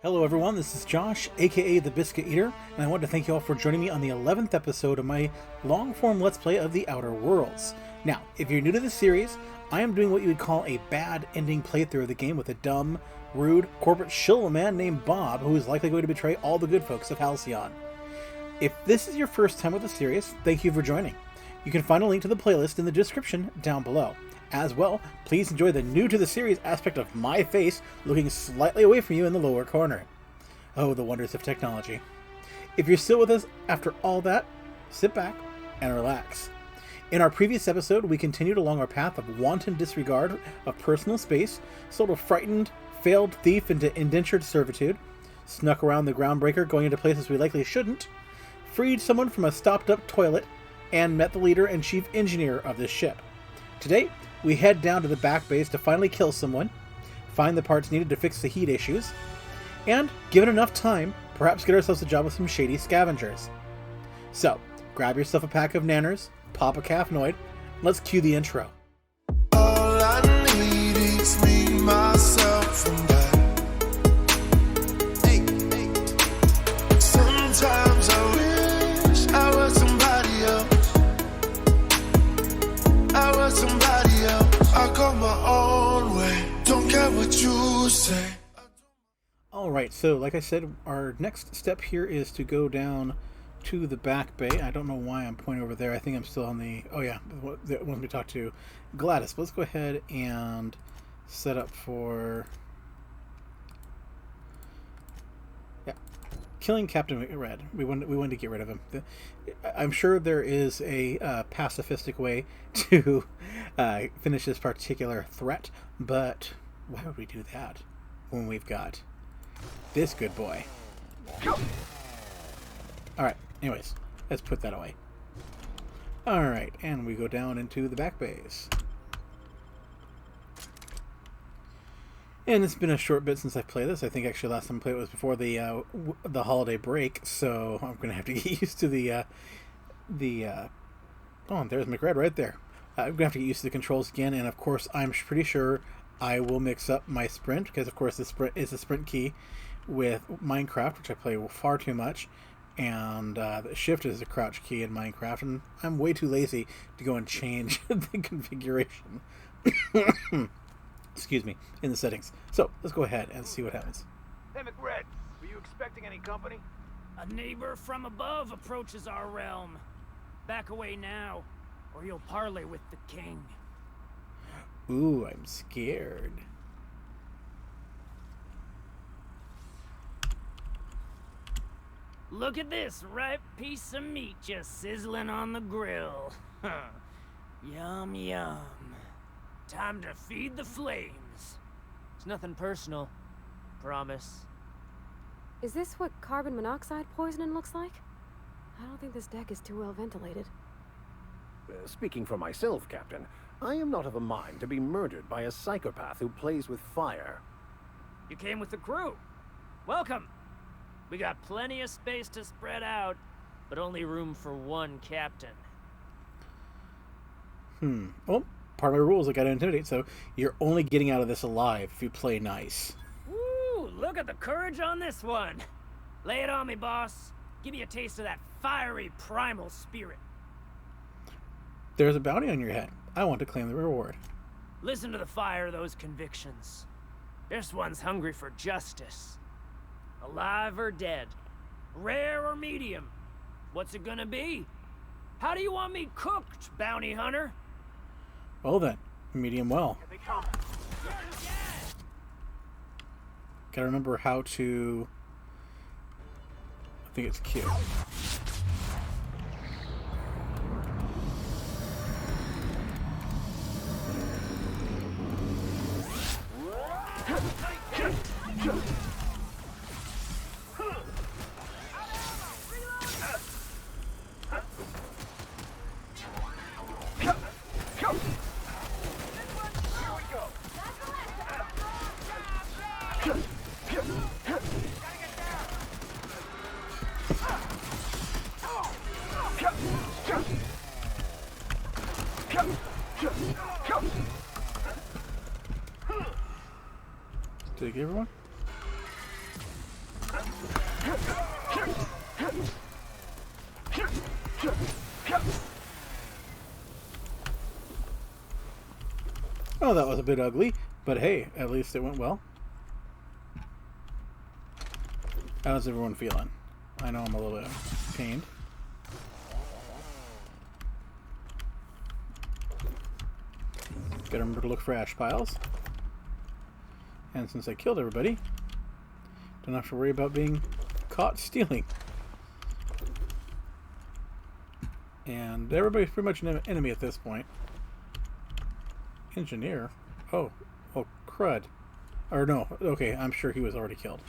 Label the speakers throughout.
Speaker 1: Hello everyone, this is Josh, aka the Biscuit Eater, and I want to thank you all for joining me on the 11th episode of my long-form Let's Play of The Outer Worlds. Now, if you're new to this series, I am doing what you would call a bad ending playthrough of the game with a dumb, rude, corporate shill man named Bob who is likely going to betray all the good folks of Halcyon. If this is your first time with the series, thank you for joining. You can find a link to the playlist in the description down below. As well, please enjoy the new to the series aspect of my face looking slightly away from you in the lower corner. Oh, the wonders of technology. If you're still with us after all that, sit back and relax. In our previous episode, we continued along our path of wanton disregard of personal space, sold a frightened, failed thief into indentured servitude, snuck around the groundbreaker going into places we likely shouldn't, freed someone from a stopped-up toilet, and met the leader and chief engineer of this ship. Today, we head down to the back base to finally kill someone, find the parts needed to fix the heat issues, and, given enough time, perhaps get ourselves a job with some shady scavengers. So, grab yourself a pack of nanners, pop a caffeinoid, and let's cue the intro.
Speaker 2: All I need is me, myself, and I. Sometimes I wish I was somebody else. I was somebody else. I go my own way. Don't care what you say.
Speaker 1: Alright, so like I said, our next step here is to go down to the back bay. I don't know why I'm pointing over there. I think I'm still on the... Oh yeah, when we talk to Gladys. Let's go ahead and set up for... Yeah, killing Captain Red. We wanted to get rid of him. I'm sure there is a pacifistic way to finish this particular threat, but why would we do that when we've got this good boy? Alright, anyways, let's put that away. Alright, and we go down into the back bays. And it's been a short bit since I played this. I think actually last time I played it was before the holiday break, so I'm going to have to get used to the oh, there's McRed right there. I'm going to have to get used to the controls again, and of course I'm pretty sure I will mix up my sprint, because of course the sprint is the sprint key with Minecraft, which I play far too much, and the shift is the crouch key in Minecraft, and I'm way too lazy to go and change the configuration. Excuse me, in the settings. So let's go ahead and see what happens.
Speaker 3: Hey, McRed, were you expecting any company?
Speaker 4: A neighbor from above approaches our realm. Back away now, or you'll parley with the king.
Speaker 1: Ooh, I'm scared.
Speaker 4: Look at this ripe piece of meat just sizzling on the grill. Yum, yum. Time to feed the flames. It's nothing personal. Promise.
Speaker 5: Is this what carbon monoxide poisoning looks like? I don't think this deck is too well ventilated.
Speaker 6: Speaking for myself, Captain, I am not of a mind to be murdered by a psychopath who plays with fire.
Speaker 4: You came with the crew. Welcome. We got plenty of space to spread out, but only room for one captain.
Speaker 1: Well, part of my rules I gotta intimidate, so you're only getting out of this alive if you play nice.
Speaker 4: Woo! Look at the courage on this one. Lay it on me, boss. Give me a taste of that fiery primal spirit.
Speaker 1: There's a bounty on your head. I want to claim the reward.
Speaker 4: Listen to the fire of those convictions. This one's hungry for justice. Alive or dead? Rare or medium? What's it gonna be? How do you want me cooked, bounty hunter?
Speaker 1: Well then, medium well.
Speaker 3: Here they come.
Speaker 1: Gotta remember how to... I think it's Q. Did I get everyone? Oh, that was a bit ugly, but hey, at least it went well. How's everyone feeling? I know I'm a little bit pained. Gotta remember to look for ash piles. And since I killed everybody, don't have to worry about being caught stealing. And everybody's pretty much an enemy at this point. Engineer? Oh, crud. Or no, okay, I'm sure he was already killed.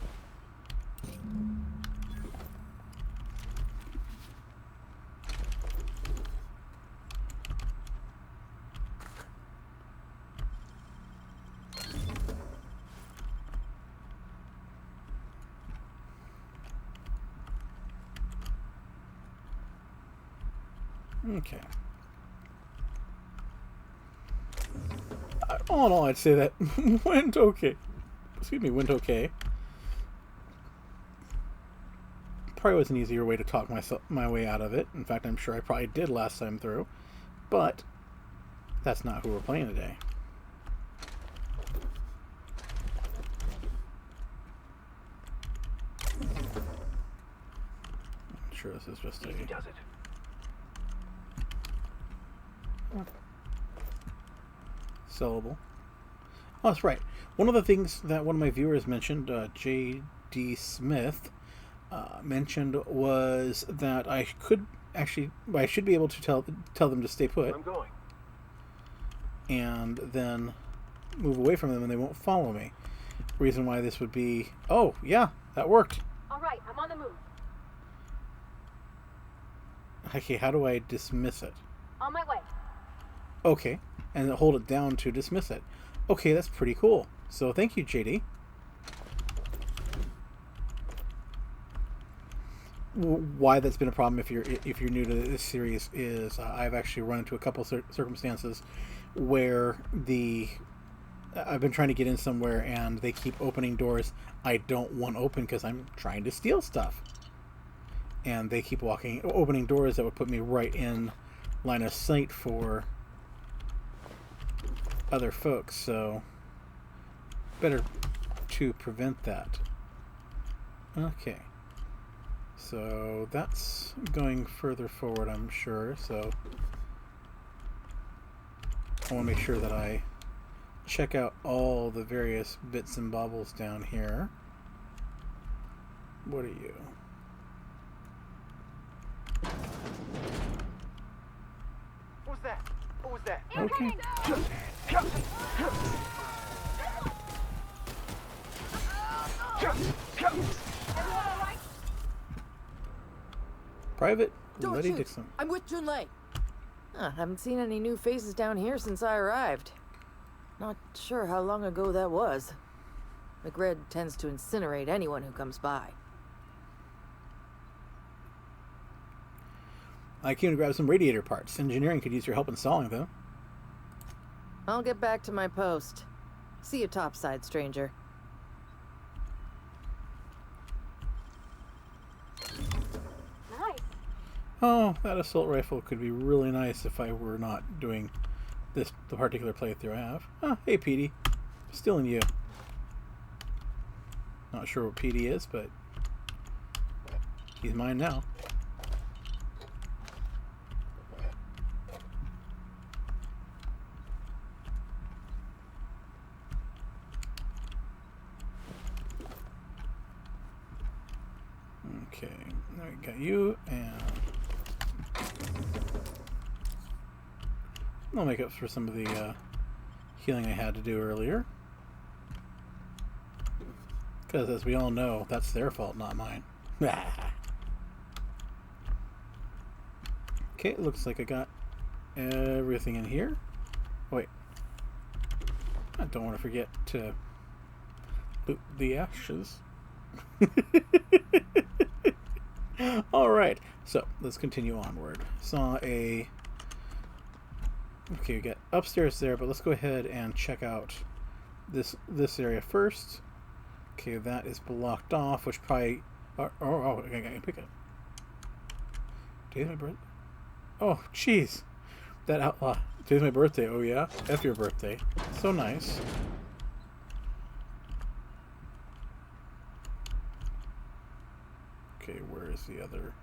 Speaker 1: Okay. All in all, I'd say that went okay. Excuse me, went okay. Probably was an easier way to talk my way out of it. In fact, I'm sure I probably did last time through. But that's not who we're playing today. I'm sure this is just a...
Speaker 3: Easy does it.
Speaker 1: Sellable. Oh, that's right. One of the things that one of my viewers mentioned, J.D. Smith, mentioned was that I should be able to tell them to stay put.
Speaker 3: I'm going.
Speaker 1: And then move away from them and they won't follow me. Reason why this would be... Oh, yeah, that worked.
Speaker 5: All right, I'm on the move.
Speaker 1: Okay, how do I dismiss it?
Speaker 5: On my way.
Speaker 1: Okay, and then hold it down to dismiss it. Okay, that's pretty cool. So thank you, JD. Why that's been a problem if you're new to this series is I've actually run into a couple circumstances where I've been trying to get in somewhere and they keep opening doors I don't want open because I'm trying to steal stuff, and they keep opening doors that would put me right in line of sight for other folks, so better to prevent that. Okay, so that's going further forward, I'm sure, so I want to make sure that I check out all the various bits and bobbles down here. What are you?
Speaker 3: What's that? What was that?
Speaker 1: Okay. Private
Speaker 7: Don't
Speaker 1: Letty
Speaker 7: shoot.
Speaker 1: Dixon.
Speaker 7: I'm with Junlei. Haven't seen any new faces down here since I arrived. Not sure how long ago that was. McRed tends to incinerate anyone who comes by.
Speaker 1: I came to grab some radiator parts. Engineering could use your help installing them.
Speaker 7: I'll get back to my post. See you topside, stranger.
Speaker 5: Nice.
Speaker 1: Oh, that assault rifle could be really nice if I were not doing the particular playthrough I have. Oh, hey, Petey. Stealing you. Not sure what Petey is, but he's mine now. Okay, now we got you, and I'll make up for some of the healing I had to do earlier. Because, as we all know, that's their fault, not mine. Okay, it looks like I got everything in here. Wait. I don't want to forget to loot the ashes. Alright, so let's continue onward. Okay, we got upstairs there, but let's go ahead and check out this area first. Okay, that is blocked off, which probably... I can pick it. David, my brother. Oh, jeez. That outlaw. Today's my birthday. Oh yeah? After your birthday. So nice. Okay, where is the other?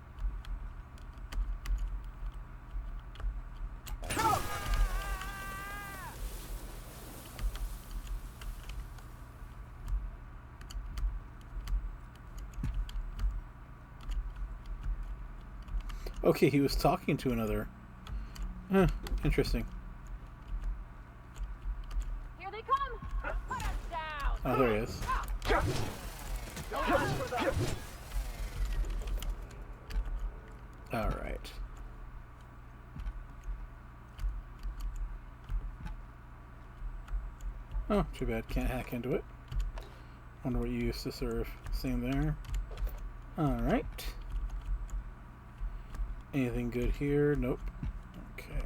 Speaker 1: Okay, he was talking to another. Huh, interesting.
Speaker 5: Here they come! Put us down!
Speaker 1: Oh, there he is. Alright. Oh, too bad. Can't hack into it. Wonder what you used to serve. Same there. Alright. Anything good here? Nope. Okay.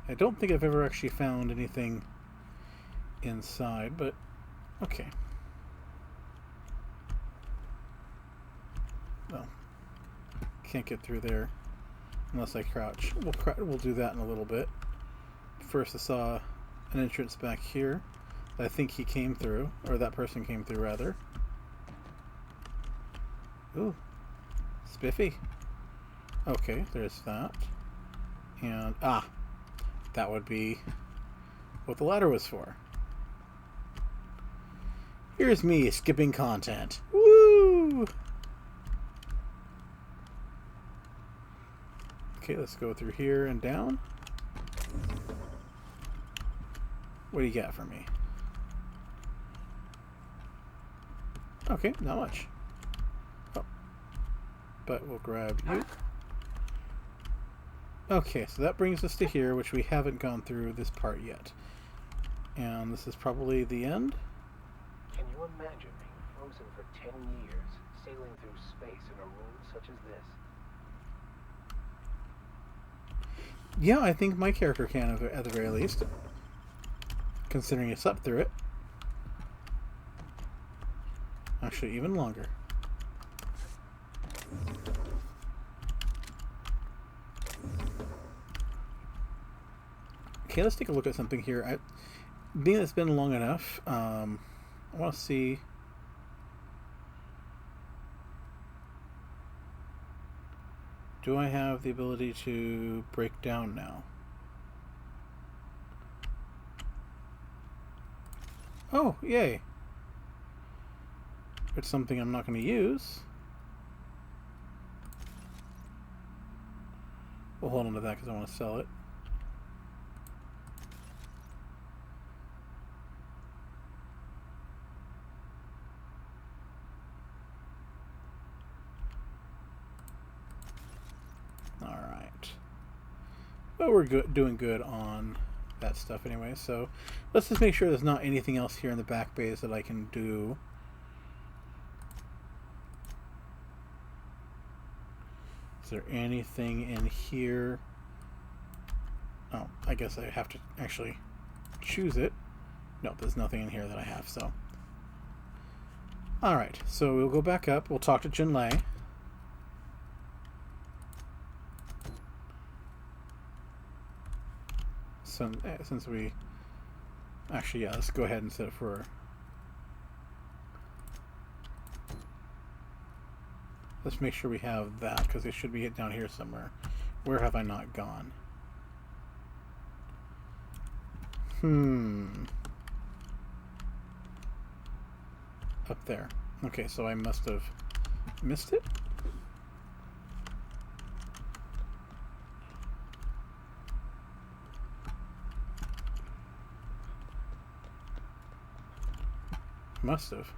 Speaker 1: I don't think I've ever actually found anything inside, but okay. Well, can't get through there unless I crouch. We'll do that in a little bit. First I saw an entrance back here that I think he came through, or that person came through rather. Ooh, spiffy. Okay, there's that. And, that would be what the ladder was for. Here's me skipping content. Woo! Okay, let's go through here and down. What do you got for me? Okay, not much. Oh. But we'll grab you. Okay, so that brings us to here, which we haven't gone through this part yet. And this is probably the end.
Speaker 6: Can you imagine being frozen for 10 years, sailing through space in a room such as this?
Speaker 1: Yeah, I think my character can at the very least. Considering he slept through it. Actually, even longer. Okay, let's take a look at something here. Being that it's been long enough, I want to see. Do I have the ability to break down now? Oh, yay. It's something I'm not going to use. We'll hold on to that because I want to sell it. But we're doing good on that stuff anyway, so let's just make sure there's not anything else here in the back bays that I can do. Is there anything in here? Oh, I guess I have to actually choose it. No, there's nothing in here that I have, so. Alright, so we'll go back up. We'll talk to Junlei. Since we actually, yeah, let's go ahead and set it for. Let's make sure we have that because it should be down here somewhere. Where have I not gone? Up there. Okay, so I must have missed it. Must have.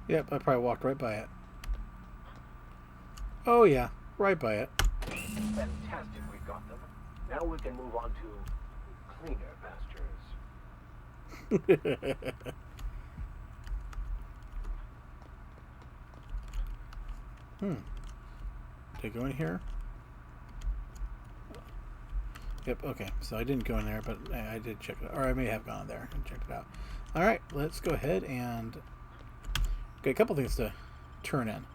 Speaker 1: Yep, I probably walked right by it. Oh yeah, right by it.
Speaker 6: Fantastic, we got them. Now we can move on to cleaner pastures.
Speaker 1: Did I go in here? Yep, okay, so I didn't go in there, but I did check it out. Or I may have gone there and checked it out. Alright, let's go ahead and Got a couple things to turn in.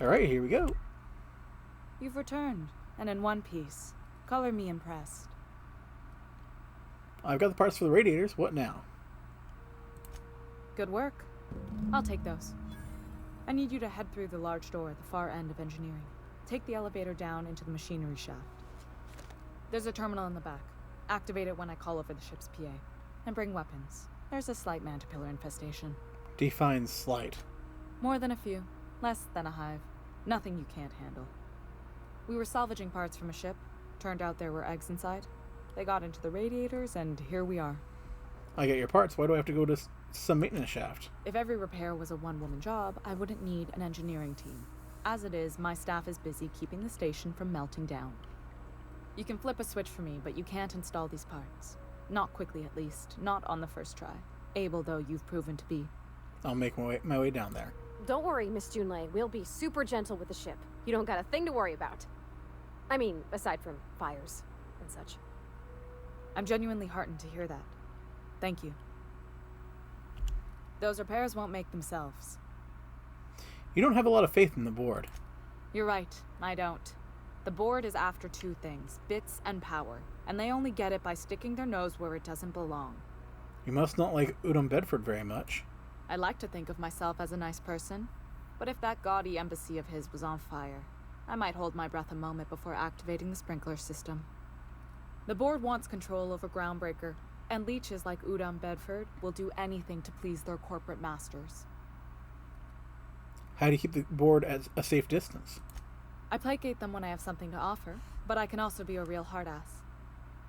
Speaker 1: Alright, here we go.
Speaker 8: You've returned, and in one piece. Color me impressed.
Speaker 1: I've got the parts for the radiators. What now?
Speaker 8: Good work. I'll take those. I need you to head through the large door at the far end of engineering. Take the elevator down into the machinery shaft. There's a terminal in the back. Activate it when I call over the ship's PA. And bring weapons. There's a slight man-to-pillar infestation.
Speaker 1: Define slight.
Speaker 8: More than a few. Less than a hive. Nothing you can't handle. We were salvaging parts from a ship. Turned out there were eggs inside. They got into the radiators, and here we are.
Speaker 1: I get your parts. Why do I have to go to some maintenance shaft?
Speaker 8: If every repair was a one-woman job, I wouldn't need an engineering team. As it is, my staff is busy keeping the station from melting down. You can flip a switch for me, but you can't install these parts. Not quickly, at least. Not on the first try. Able, though, you've proven to be.
Speaker 1: I'll make my way down there.
Speaker 5: Don't worry, Miss Junlei. We'll be super gentle with the ship. You don't got a thing to worry about. I mean, aside from fires and such.
Speaker 8: I'm genuinely heartened to hear that. Thank you. Those repairs won't make themselves.
Speaker 1: You don't have a lot of faith in the board.
Speaker 8: You're right, I don't. The board is after two things, bits and power, and they only get it by sticking their nose where it doesn't belong.
Speaker 1: You must not like Udom Bedford very much.
Speaker 8: I like to think of myself as a nice person, but if that gaudy embassy of his was on fire, I might hold my breath a moment before activating the sprinkler system. The board wants control over Groundbreaker, and leeches like Udom Bedford will do anything to please their corporate masters.
Speaker 1: How do you keep the board at a safe distance?
Speaker 8: I placate them when I have something to offer, but I can also be a real hard-ass.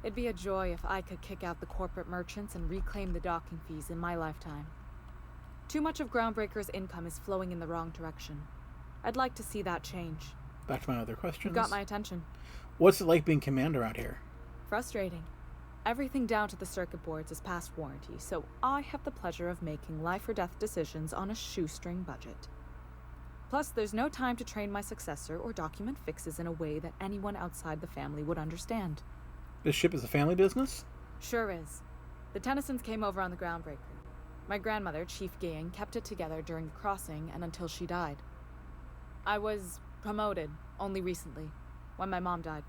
Speaker 8: It'd be a joy if I could kick out the corporate merchants and reclaim the docking fees in my lifetime. Too much of Groundbreaker's income is flowing in the wrong direction. I'd like to see that change.
Speaker 1: Back to my other questions.
Speaker 8: You got my attention.
Speaker 1: What's it like being commander out here?
Speaker 8: Frustrating. Everything down to the circuit boards is past warranty, so I have the pleasure of making life or death decisions on a shoestring budget. Plus, there's no time to train my successor or document fixes in a way that anyone outside the family would understand.
Speaker 1: This ship is a family business?
Speaker 8: Sure is. The Tennysons came over on the Groundbreaker. My grandmother, Chief Gayen, kept it together during the crossing and until she died. I was promoted only recently, when my mom died.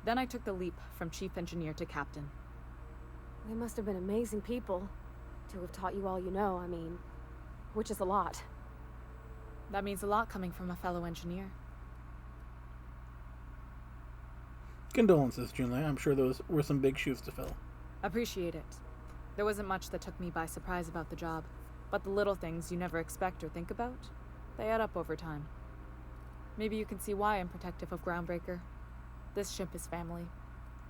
Speaker 8: Then I took the leap from chief engineer to captain.
Speaker 5: They must have been amazing people to have taught you all you know, I mean, which is a lot.
Speaker 8: That means a lot coming from a fellow engineer.
Speaker 1: Condolences, Junlei. I'm sure those were some big shoes to fill.
Speaker 8: Appreciate it. There wasn't much that took me by surprise about the job, but the little things you never expect or think about, they add up over time. Maybe you can see why I'm protective of Groundbreaker. This ship is family.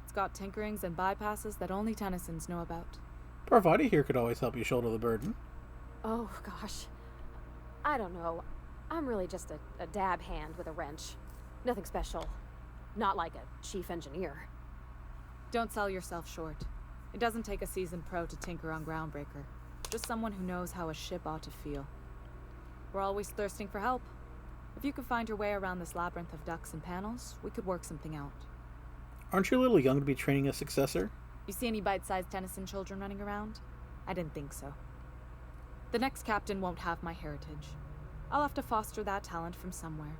Speaker 8: It's got tinkerings and bypasses that only Tennysons know about.
Speaker 1: Parvati here could always help you shoulder the burden.
Speaker 5: Oh, gosh. I don't know. I'm really just a dab hand with a wrench. Nothing special. Not like a chief engineer.
Speaker 8: Don't sell yourself short. It doesn't take a seasoned pro to tinker on Groundbreaker. Just someone who knows how a ship ought to feel. We're always thirsting for help. If you could find your way around this labyrinth of ducts and panels, we could work something out.
Speaker 1: Aren't you a little young to be training a successor?
Speaker 8: You see any bite-sized Tennyson children running around? I didn't think so. The next captain won't have my heritage. I'll have to foster that talent from somewhere.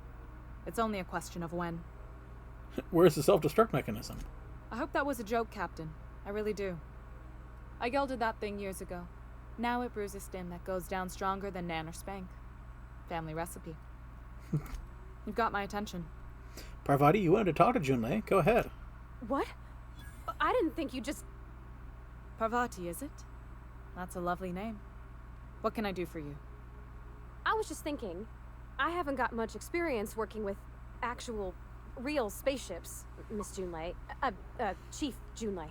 Speaker 8: It's only a question of when.
Speaker 1: Where's the self-destruct mechanism?
Speaker 8: I hope that was a joke, Captain. I really do. I gelded that thing years ago. Now it brews a stim that goes down stronger than Nan or Spank. Family recipe. You've got my attention.
Speaker 1: Parvati, you wanted to talk to Junlei. Go ahead.
Speaker 5: What? I didn't think you just...
Speaker 8: Parvati, is it? That's a lovely name. What can I do for you?
Speaker 5: I was just thinking, I haven't got much experience working with actual, real spaceships, Miss Junlei. Chief Junlei.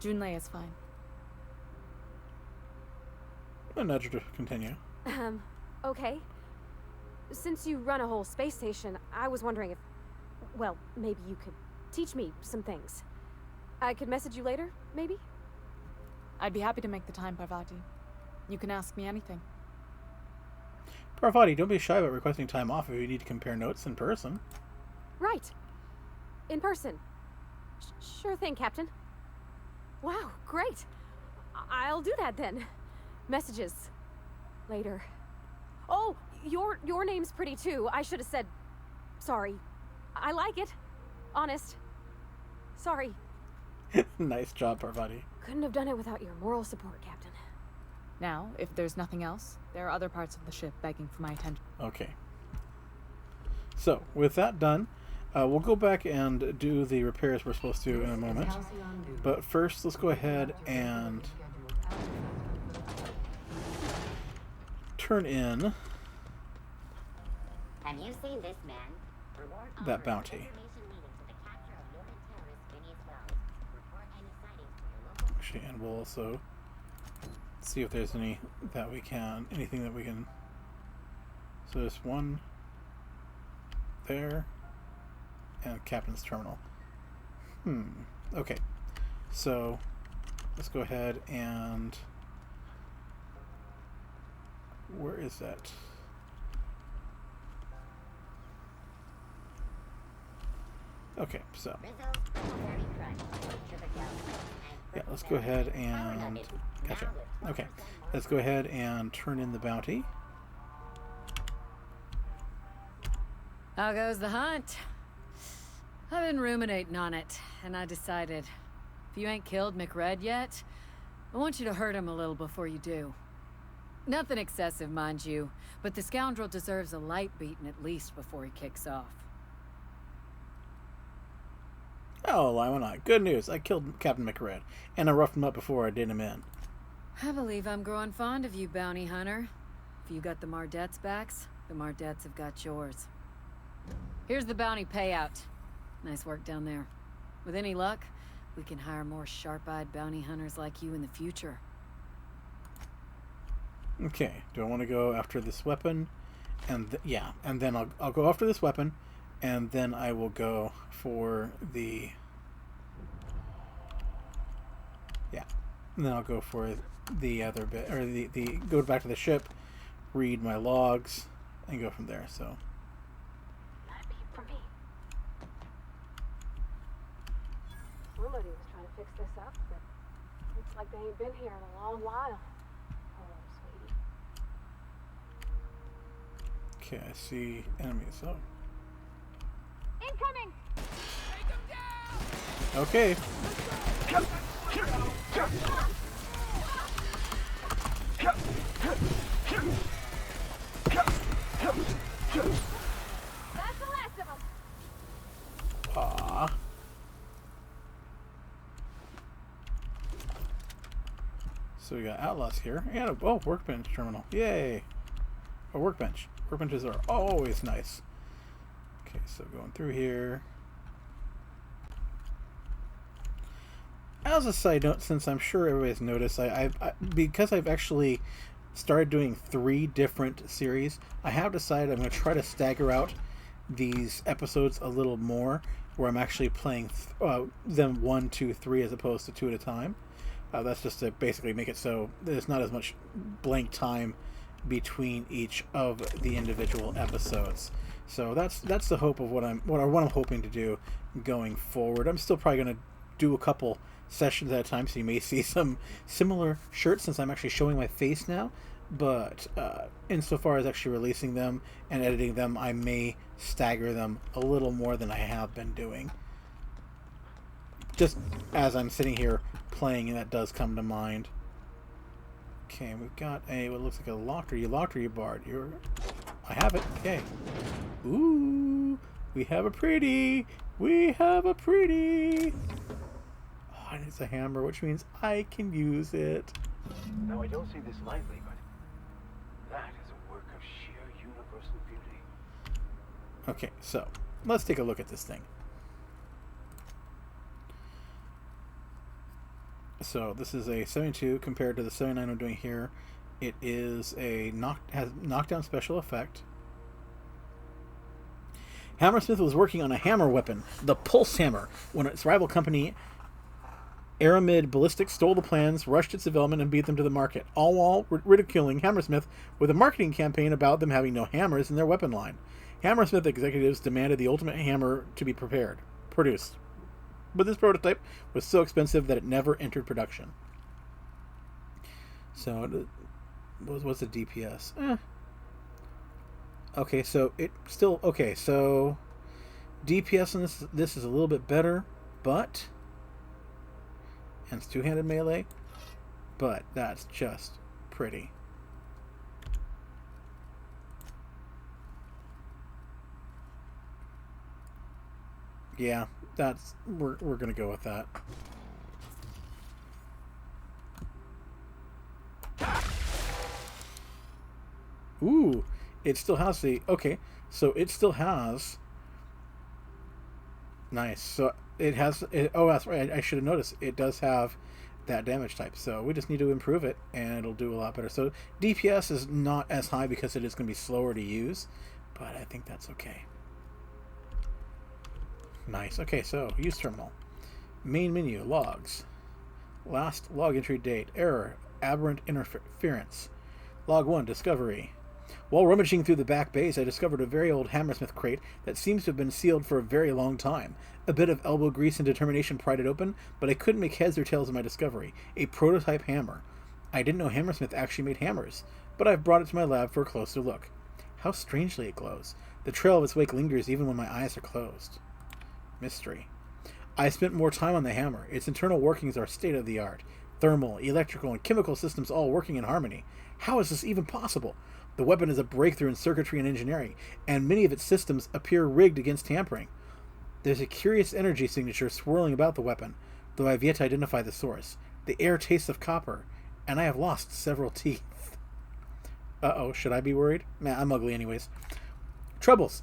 Speaker 8: Junlei is fine.
Speaker 1: A nudge to continue.
Speaker 5: Okay. Since you run a whole space station, I was wondering if... well, maybe you could teach me some things. I could message you later, maybe?
Speaker 8: I'd be happy to make the time, Parvati. You can ask me anything.
Speaker 1: Parvati, don't be shy about requesting time off if you need to compare notes in person.
Speaker 5: Right. In person. Sure thing, Captain. Wow, great. I'll do that then. Messages. Later. Oh, your name's pretty too. I should have said sorry. I like it. Honest. Sorry.
Speaker 1: Nice job, Parvati.
Speaker 5: Couldn't have done it without your moral support, Captain.
Speaker 8: Now, if there's nothing else, there are other parts of the ship begging for my attention.
Speaker 1: Okay. So, with that done, we'll go back and do the repairs we're supposed to in a moment. But first, let's go ahead and turn in
Speaker 9: Have you seen this man?
Speaker 1: that bounty. Actually, and we'll also see if there's anything that we can. So there's one there, and Captain's Terminal. Okay. So let's go ahead and where is that? Okay, so yeah, let's go ahead and gotcha. Okay, let's go ahead and turn in the bounty.
Speaker 10: How goes the hunt? I've been ruminating on it, and I decided if you ain't killed McRed yet, I want you to hurt him a little before you do. Nothing excessive, mind you, but the scoundrel deserves a light beating at least before he kicks off.
Speaker 1: Oh, why not? Good news. I killed Captain McRed, and I roughed him up before I did him in.
Speaker 10: I believe I'm growing fond of you, bounty hunter. If you got the Mardets' backs, the Mardets have got yours. Here's the bounty payout. Nice work down there. With any luck, we can hire more sharp-eyed bounty hunters like you in the future.
Speaker 1: Okay, do I want to go after this weapon? And yeah, and then I'll go after this weapon, and then I will go for the... Yeah, and then I'll go for the other bit, or the go back to the ship, read my logs, and go from there, so...
Speaker 5: Not a peep from me. Somebody was trying to fix this up, but looks like they ain't been here in a long while. Oh, sweetie.
Speaker 1: Okay, I see enemies, so...
Speaker 5: Incoming!
Speaker 1: Okay.
Speaker 5: That's the last of them.
Speaker 1: Ah. So we got outlaws here, and a workbench terminal. Yay! A workbench. Workbenches are always nice. Okay, so going through here. As a side note, since I'm sure everybody's noticed, because I've actually started doing 3 different series, I have decided I'm going to try to stagger out these episodes a little more, where I'm actually playing them 1, 2, 3 as opposed to 2 at a time. That's just to basically make it so there's not as much blank time between each of the individual episodes. So that's the hope of what I'm hoping to do going forward. I'm still probably going to do a couple sessions at a time, so you may see some similar shirts since I'm actually showing my face now. But insofar as actually releasing them and editing them, I may stagger them a little more than I have been doing. Just as I'm sitting here playing, and that does come to mind. Okay, we've got what looks like a locked. Are you locked or are you barred? I have it. Okay. Ooh, we have a pretty. We have a pretty. Oh, and it's a hammer, which means I can use it.
Speaker 6: Now, I don't say this lightly, but that is a work of sheer universal beauty.
Speaker 1: Okay, so let's take a look at this thing. So this is a 72 compared to the 79 I'm doing here. It is has knockdown special effect. Hammersmith was working on a hammer weapon, the Pulse Hammer, when its rival company, Aramid Ballistics, stole the plans, rushed its development, and beat them to the market, all while ridiculing Hammersmith with a marketing campaign about them having no hammers in their weapon line. Hammersmith executives demanded the ultimate hammer to be produced. But this prototype was so expensive that it never entered production. So, what's the DPS? Okay, so it still... Okay, so DPS on this is a little bit better, but... And it's two-handed melee, but that's just pretty. Yeah, that's... We're gonna go with that. Ooh, it still has the... Okay, so it still has... Nice. So it has... oh, that's right. I should have noticed. It does have that damage type. So we just need to improve it, and it'll do a lot better. So DPS is not as high because it is going to be slower to use, but I think that's okay. Nice. Okay, so use terminal. Main menu, logs. Last log entry date, error, aberrant interference. Log 1, discovery. While rummaging through the back bays, I discovered a very old Hammersmith crate that seems to have been sealed for a very long time. A bit of elbow grease and determination pried it open, but I couldn't make heads or tails of my discovery. A prototype hammer. I didn't know Hammersmith actually made hammers, but I've brought it to my lab for a closer look. How strangely it glows. The trail of its wake lingers even when my eyes are closed. Mystery. I spent more time on the hammer. Its internal workings are state-of-the-art. Thermal, electrical, and chemical systems all working in harmony. How is this even possible? The weapon is a breakthrough in circuitry and engineering, and many of its systems appear rigged against tampering. There's a curious energy signature swirling about the weapon, though I've yet to identify the source. The air tastes of copper, and I have lost several teeth. Uh-oh, should I be worried? Nah, I'm ugly anyways. Troubles.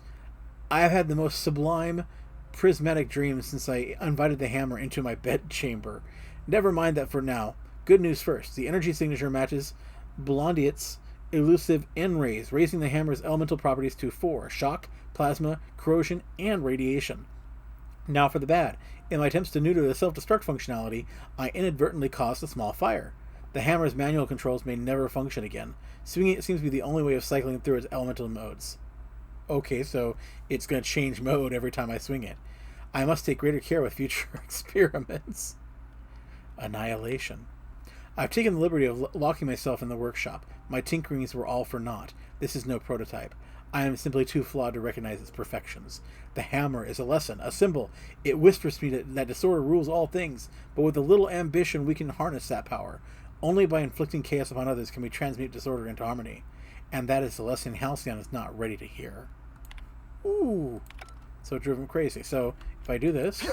Speaker 1: I have had the most sublime, prismatic dreams since I invited the hammer into my bedchamber. Never mind that for now. Good news first. The energy signature matches Blondiet's elusive N-rays, raising the hammer's elemental properties to 4: shock, plasma, corrosion, and radiation. Now for the bad. In my attempts to neuter the self-destruct functionality, I inadvertently caused a small fire. The hammer's manual controls may never function again. Swinging it seems to be the only way of cycling through its elemental modes. Okay, so it's going to change mode every time I swing it. I must take greater care with future experiments. Annihilation. I've taken the liberty of locking myself in the workshop. My tinkerings were all for naught. This is no prototype. I am simply too flawed to recognize its perfections. The hammer is a lesson, a symbol. It whispers to me that disorder rules all things, but with a little ambition we can harness that power. Only by inflicting chaos upon others can we transmute disorder into harmony. And that is the lesson Halcyon is not ready to hear. Ooh. So it drove him crazy. So, if I do this...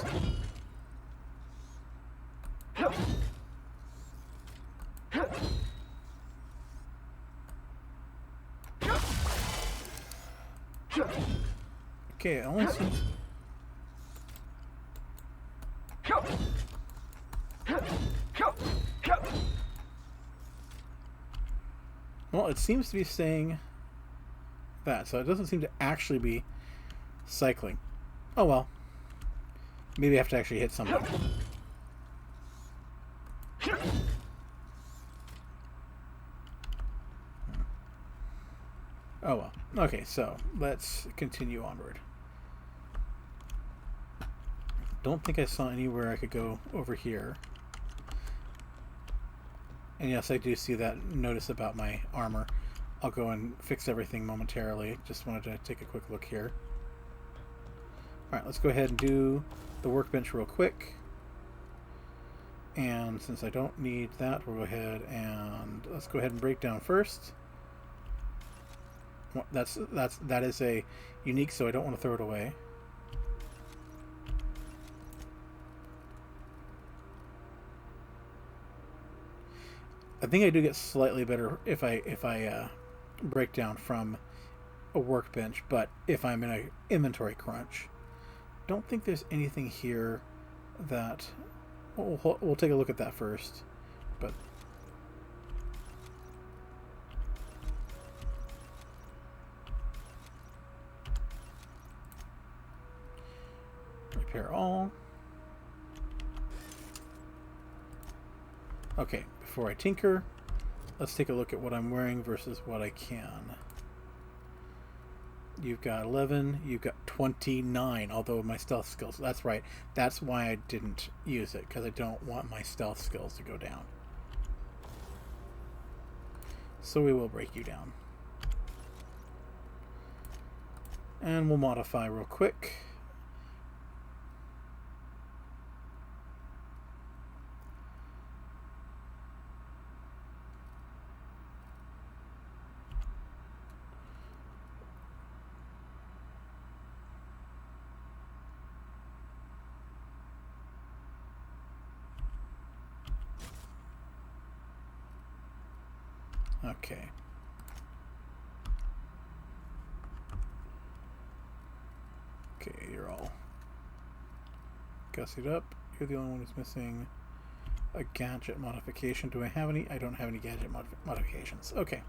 Speaker 1: Okay, it only seems... Well, it seems to be saying that, so it doesn't seem to actually be cycling. Oh well. Maybe I have to actually hit something. Oh well. Okay, so let's continue onward. Don't think I saw anywhere I could go over here. And yes, I do see that notice about my armor. I'll go and fix everything momentarily. Just wanted to take a quick look here. Alright, let's go ahead and do the workbench real quick. And since I don't need that, we'll go ahead and let's go ahead and break down first. That is a unique, so I don't want to throw it away. I think I do get slightly better if I break down from a workbench, but if I'm in an inventory crunch, don't think there's anything here that we'll take a look at that first. But Prepare all. Okay, before I tinker, let's take a look at what I'm wearing versus what I can. You've got 11, you've got 29, although my stealth skills, that's right. That's why I didn't use it, because I don't want my stealth skills to go down. So we will break you down. And we'll modify real quick. Okay. Okay, you're all gussied up. You're the only one who's missing a gadget modification. Do I have any? I don't have any gadget modifications. Okay.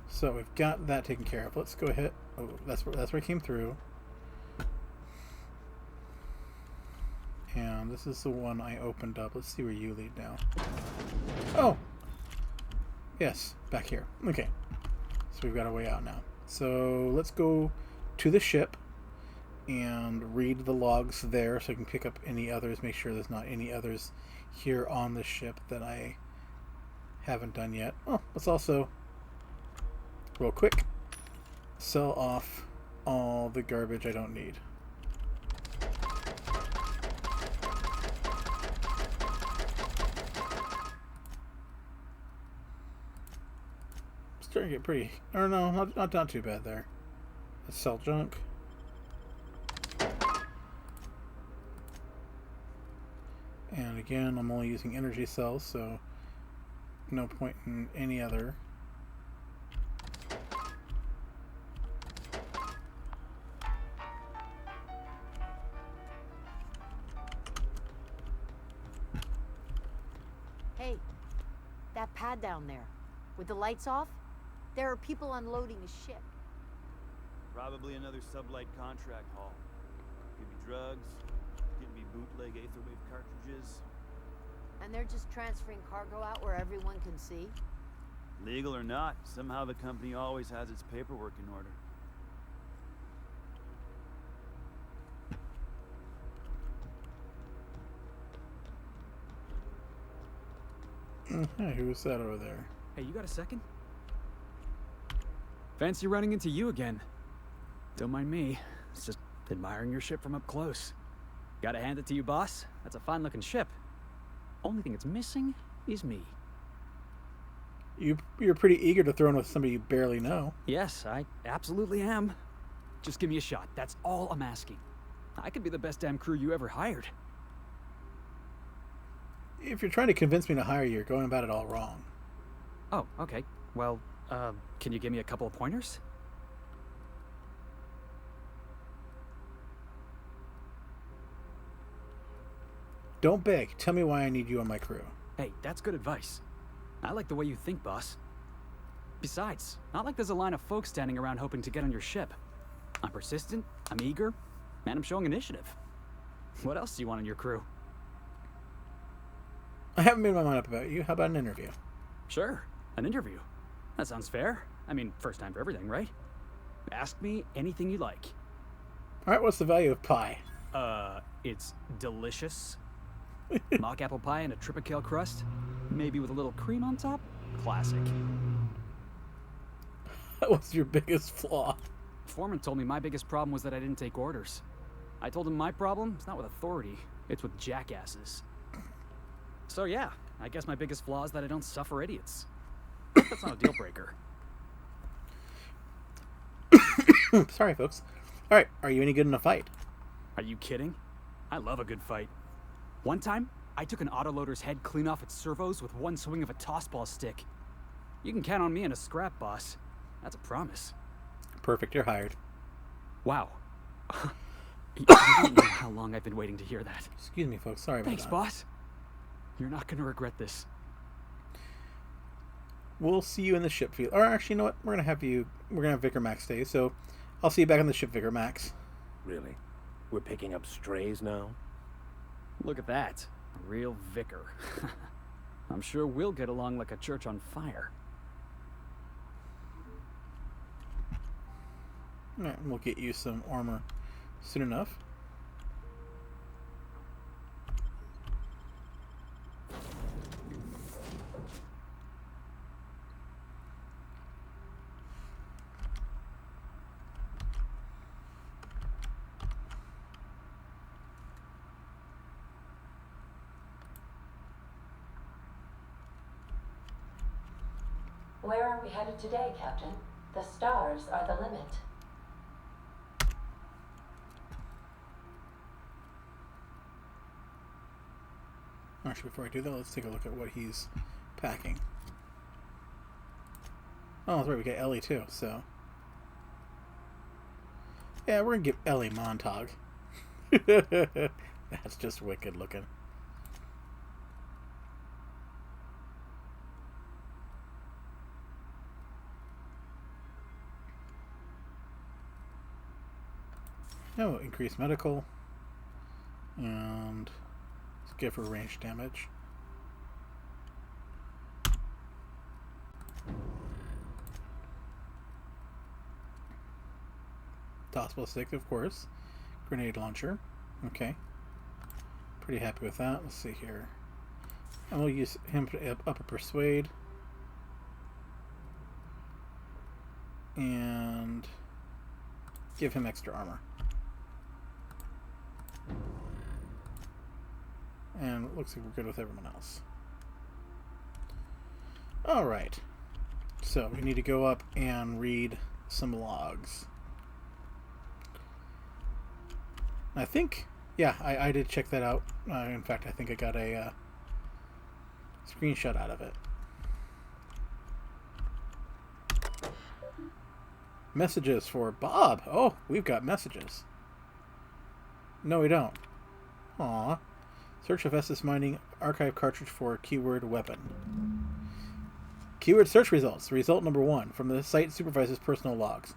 Speaker 1: So we've got that taken care of. Let's go ahead. Oh, that's where I came through. And this is the one I opened up. Let's see where you lead now. Oh! Yes, back here. Okay. So we've got a way out now. So let's go to the ship and read the logs there so I can pick up any others, make sure there's not any others here on the ship that I haven't done yet. Oh, let's also, real quick, sell off all the garbage I don't need. Starting to get pretty, or no, not too bad there. Let's sell junk. And again, I'm only using energy cells, so no point in any other.
Speaker 9: Hey, that pad down there, with the lights off, there are people unloading a ship.
Speaker 3: Probably another sublight contract haul. Could be drugs, could be bootleg Aetherwave cartridges.
Speaker 9: And they're just transferring cargo out where everyone can see?
Speaker 3: Legal or not, somehow the company always has its paperwork in order.
Speaker 1: Hey, who's that over there?
Speaker 11: Hey, you got a second? Fancy running into you again. Don't mind me. It's just admiring your ship from up close. Gotta hand it to you, boss. That's a fine-looking ship. Only thing it's missing is me.
Speaker 1: You're pretty eager to throw in with somebody you barely know.
Speaker 11: Yes, I absolutely am. Just give me a shot. That's all I'm asking. I could be the best damn crew you ever hired.
Speaker 1: If you're trying to convince me to hire you, you're going about it all wrong.
Speaker 11: Oh, okay. Well, can you give me a couple of pointers?
Speaker 1: Don't beg. Tell me why I need you on my crew.
Speaker 11: Hey, that's good advice. I like the way you think, boss. Besides, not like there's a line of folks standing around hoping to get on your ship. I'm persistent, I'm eager, and I'm showing initiative. What else do you want on your crew?
Speaker 1: I haven't made my mind up about you. How about an interview?
Speaker 11: Sure, an interview. That sounds fair. I mean, first time for everything, right? Ask me anything you like.
Speaker 1: Alright, what's the value of pie?
Speaker 11: It's delicious. Mock apple pie and a tripicale crust. Maybe with a little cream on top. Classic.
Speaker 1: What's your biggest flaw?
Speaker 11: Foreman told me my biggest problem was that I didn't take orders. I told him my problem is not with authority, it's with jackasses. So yeah, I guess my biggest flaw is that I don't suffer idiots. That's not a deal breaker.
Speaker 1: Sorry, folks. Alright, are you any good in a fight?
Speaker 11: Are you kidding? I love a good fight. One time, I took an autoloader's head clean off its servos with one swing of a tossball stick. You can count on me in a scrap, boss. That's a promise.
Speaker 1: Perfect, you're hired.
Speaker 11: Wow. You don't know how long I've been waiting to hear that.
Speaker 1: Excuse me, folks. Sorry about
Speaker 11: Thanks,
Speaker 1: that.
Speaker 11: boss. You're not going to regret this.
Speaker 1: We'll see you in the ship field. Or actually, you know what? We're gonna have Vicar Max stay, so I'll see you back on the ship, Vicar Max.
Speaker 6: Really? We're picking up strays now?
Speaker 11: Look at that. A real vicar. I'm sure we'll get along like a church on fire.
Speaker 1: Alright, we'll get you some armor soon enough.
Speaker 12: Where are we headed today, Captain? The stars are the limit.
Speaker 1: Actually, before I do that, let's take a look at what he's packing. Oh, that's right, we got Ellie too, so... Yeah, we're gonna give Ellie Montag. That's just wicked looking. Oh, increased medical. And let's give her range damage. Tossable stick, of course. Grenade launcher. Okay. Pretty happy with that. Let's see here. And we'll use him up a persuade. And give him extra armor. And it looks like we're good with everyone else. Alright. So we need to go up and read some logs. I think, yeah, I did check that out. In fact, I think I got a screenshot out of it. Messages for Bob. Oh, we've got messages. No, we don't. Aww. Search of SS Mining archive cartridge for keyword weapon. Keyword search results. Result number 1 from the site supervisor's personal logs.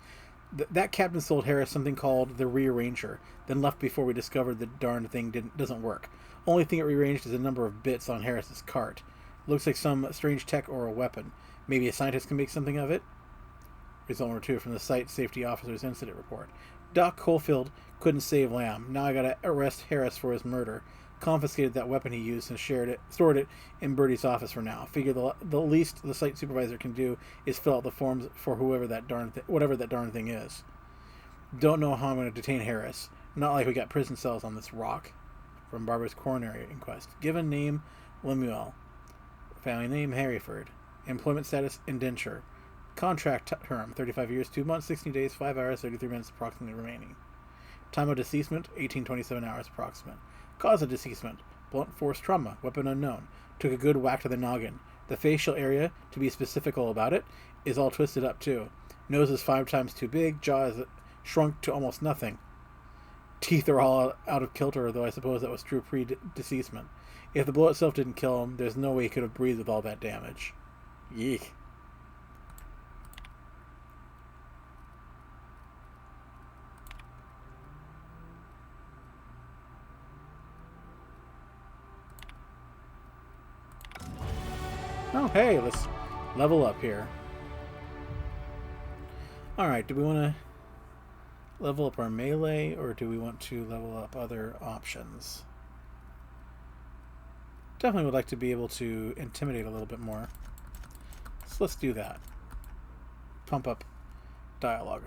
Speaker 1: That captain sold Harris something called the Rearranger, then left before we discovered the darn thing doesn't work. Only thing it rearranged is a number of bits on Harris's cart. Looks like some strange tech or a weapon. Maybe a scientist can make something of it? Result number 2 from the site safety officer's incident report. Doc Coalfield couldn't save Lamb. Now I gotta arrest Harris for his murder. Confiscated that weapon he used and stored it in Birdie's office for now. Figure the least the site supervisor can do is fill out the forms for whatever that darn thing is. Don't know how I'm going to detain Harris. Not like we got prison cells on this rock. From Barbara's coronary inquest. Given name Lemuel. Family name Harryford. Employment status indenture. Contract term 35 years 2 months 16 days 5 hours 33 minutes approximately remaining. Time of deceasement 1827 hours approximate. Cause of deceasement, blunt force trauma, weapon unknown. Took a good whack to the noggin. The facial area, to be specifical about it, is all twisted up too. Nose is 5 times too big, jaw is shrunk to almost nothing. Teeth are all out of kilter, though I suppose that was true pre-deceasement. If the blow itself didn't kill him, there's no way he could have breathed with all that damage. Yeek. Oh, hey, let's level up here. Alright, do we want to level up our melee, or do we want to level up other options? Definitely would like to be able to intimidate a little bit more. So let's do that. Pump up dialogue.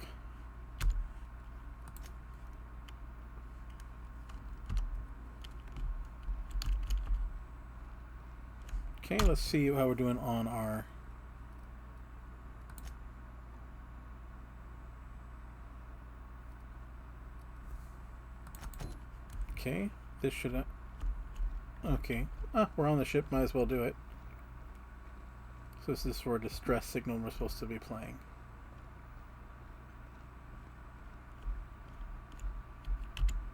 Speaker 1: Okay, let's see how we're doing on our... Okay, this should... Okay, we're on the ship, might as well do it. So this is for a distress signal we're supposed to be playing.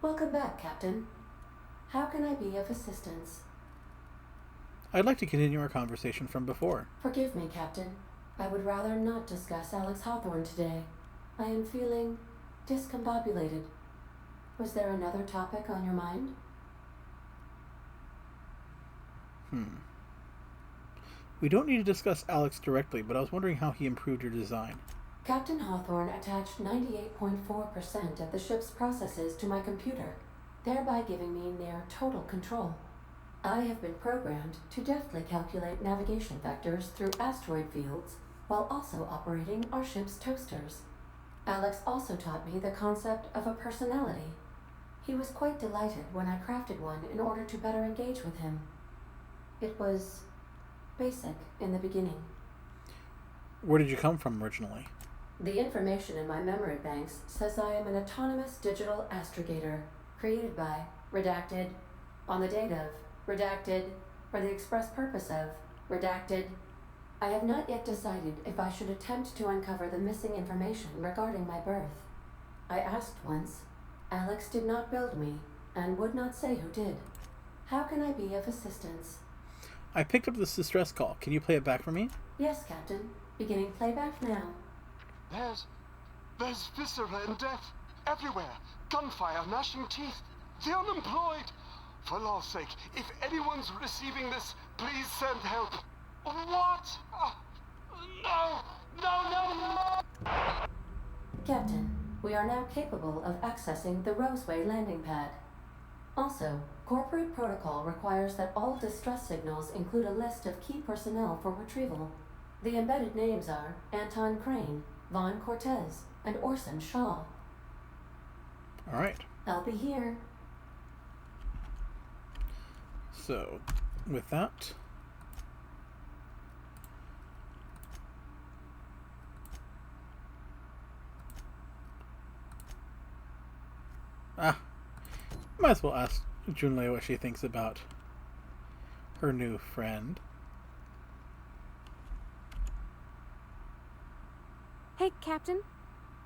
Speaker 12: Welcome back, Captain. How can I be of assistance?
Speaker 1: I'd like to continue our conversation from before.
Speaker 12: Forgive me, Captain. I would rather not discuss Alex Hawthorne today. I am feeling discombobulated. Was there another topic on your mind?
Speaker 1: We don't need to discuss Alex directly, but I was wondering how he improved your design.
Speaker 12: Captain Hawthorne attached 98.4% of the ship's processes to my computer, thereby giving me near total control. I have been programmed to deftly calculate navigation vectors through asteroid fields while also operating our ship's toasters. Alex also taught me the concept of a personality. He was quite delighted when I crafted one in order to better engage with him. It was basic in the beginning.
Speaker 1: Where did you come from originally?
Speaker 12: The information in my memory banks says I am an autonomous digital astrogator, created by, redacted, on the date of, redacted, for the express purpose of, redacted. I have not yet decided if I should attempt to uncover the missing information regarding my birth. I asked once. Alex did not build me, and would not say who did. How can I be of assistance?
Speaker 1: I picked up this distress call. Can you play it back for me?
Speaker 12: Yes, Captain. Beginning playback now.
Speaker 2: There's viscera and death everywhere. Gunfire, gnashing teeth. The unemployed. For law's sake, if anyone's receiving this, please send help. What? No!
Speaker 12: Captain, we are now capable of accessing the Roseway landing pad. Also, corporate protocol requires that all distress signals include a list of key personnel for retrieval. The embedded names are Anton Crane, Vaughn Cortez, and Orson Shaw.
Speaker 1: All right.
Speaker 12: I'll be here.
Speaker 1: So, with that... might as well ask Junlei what she thinks about her new friend.
Speaker 5: Hey, Captain.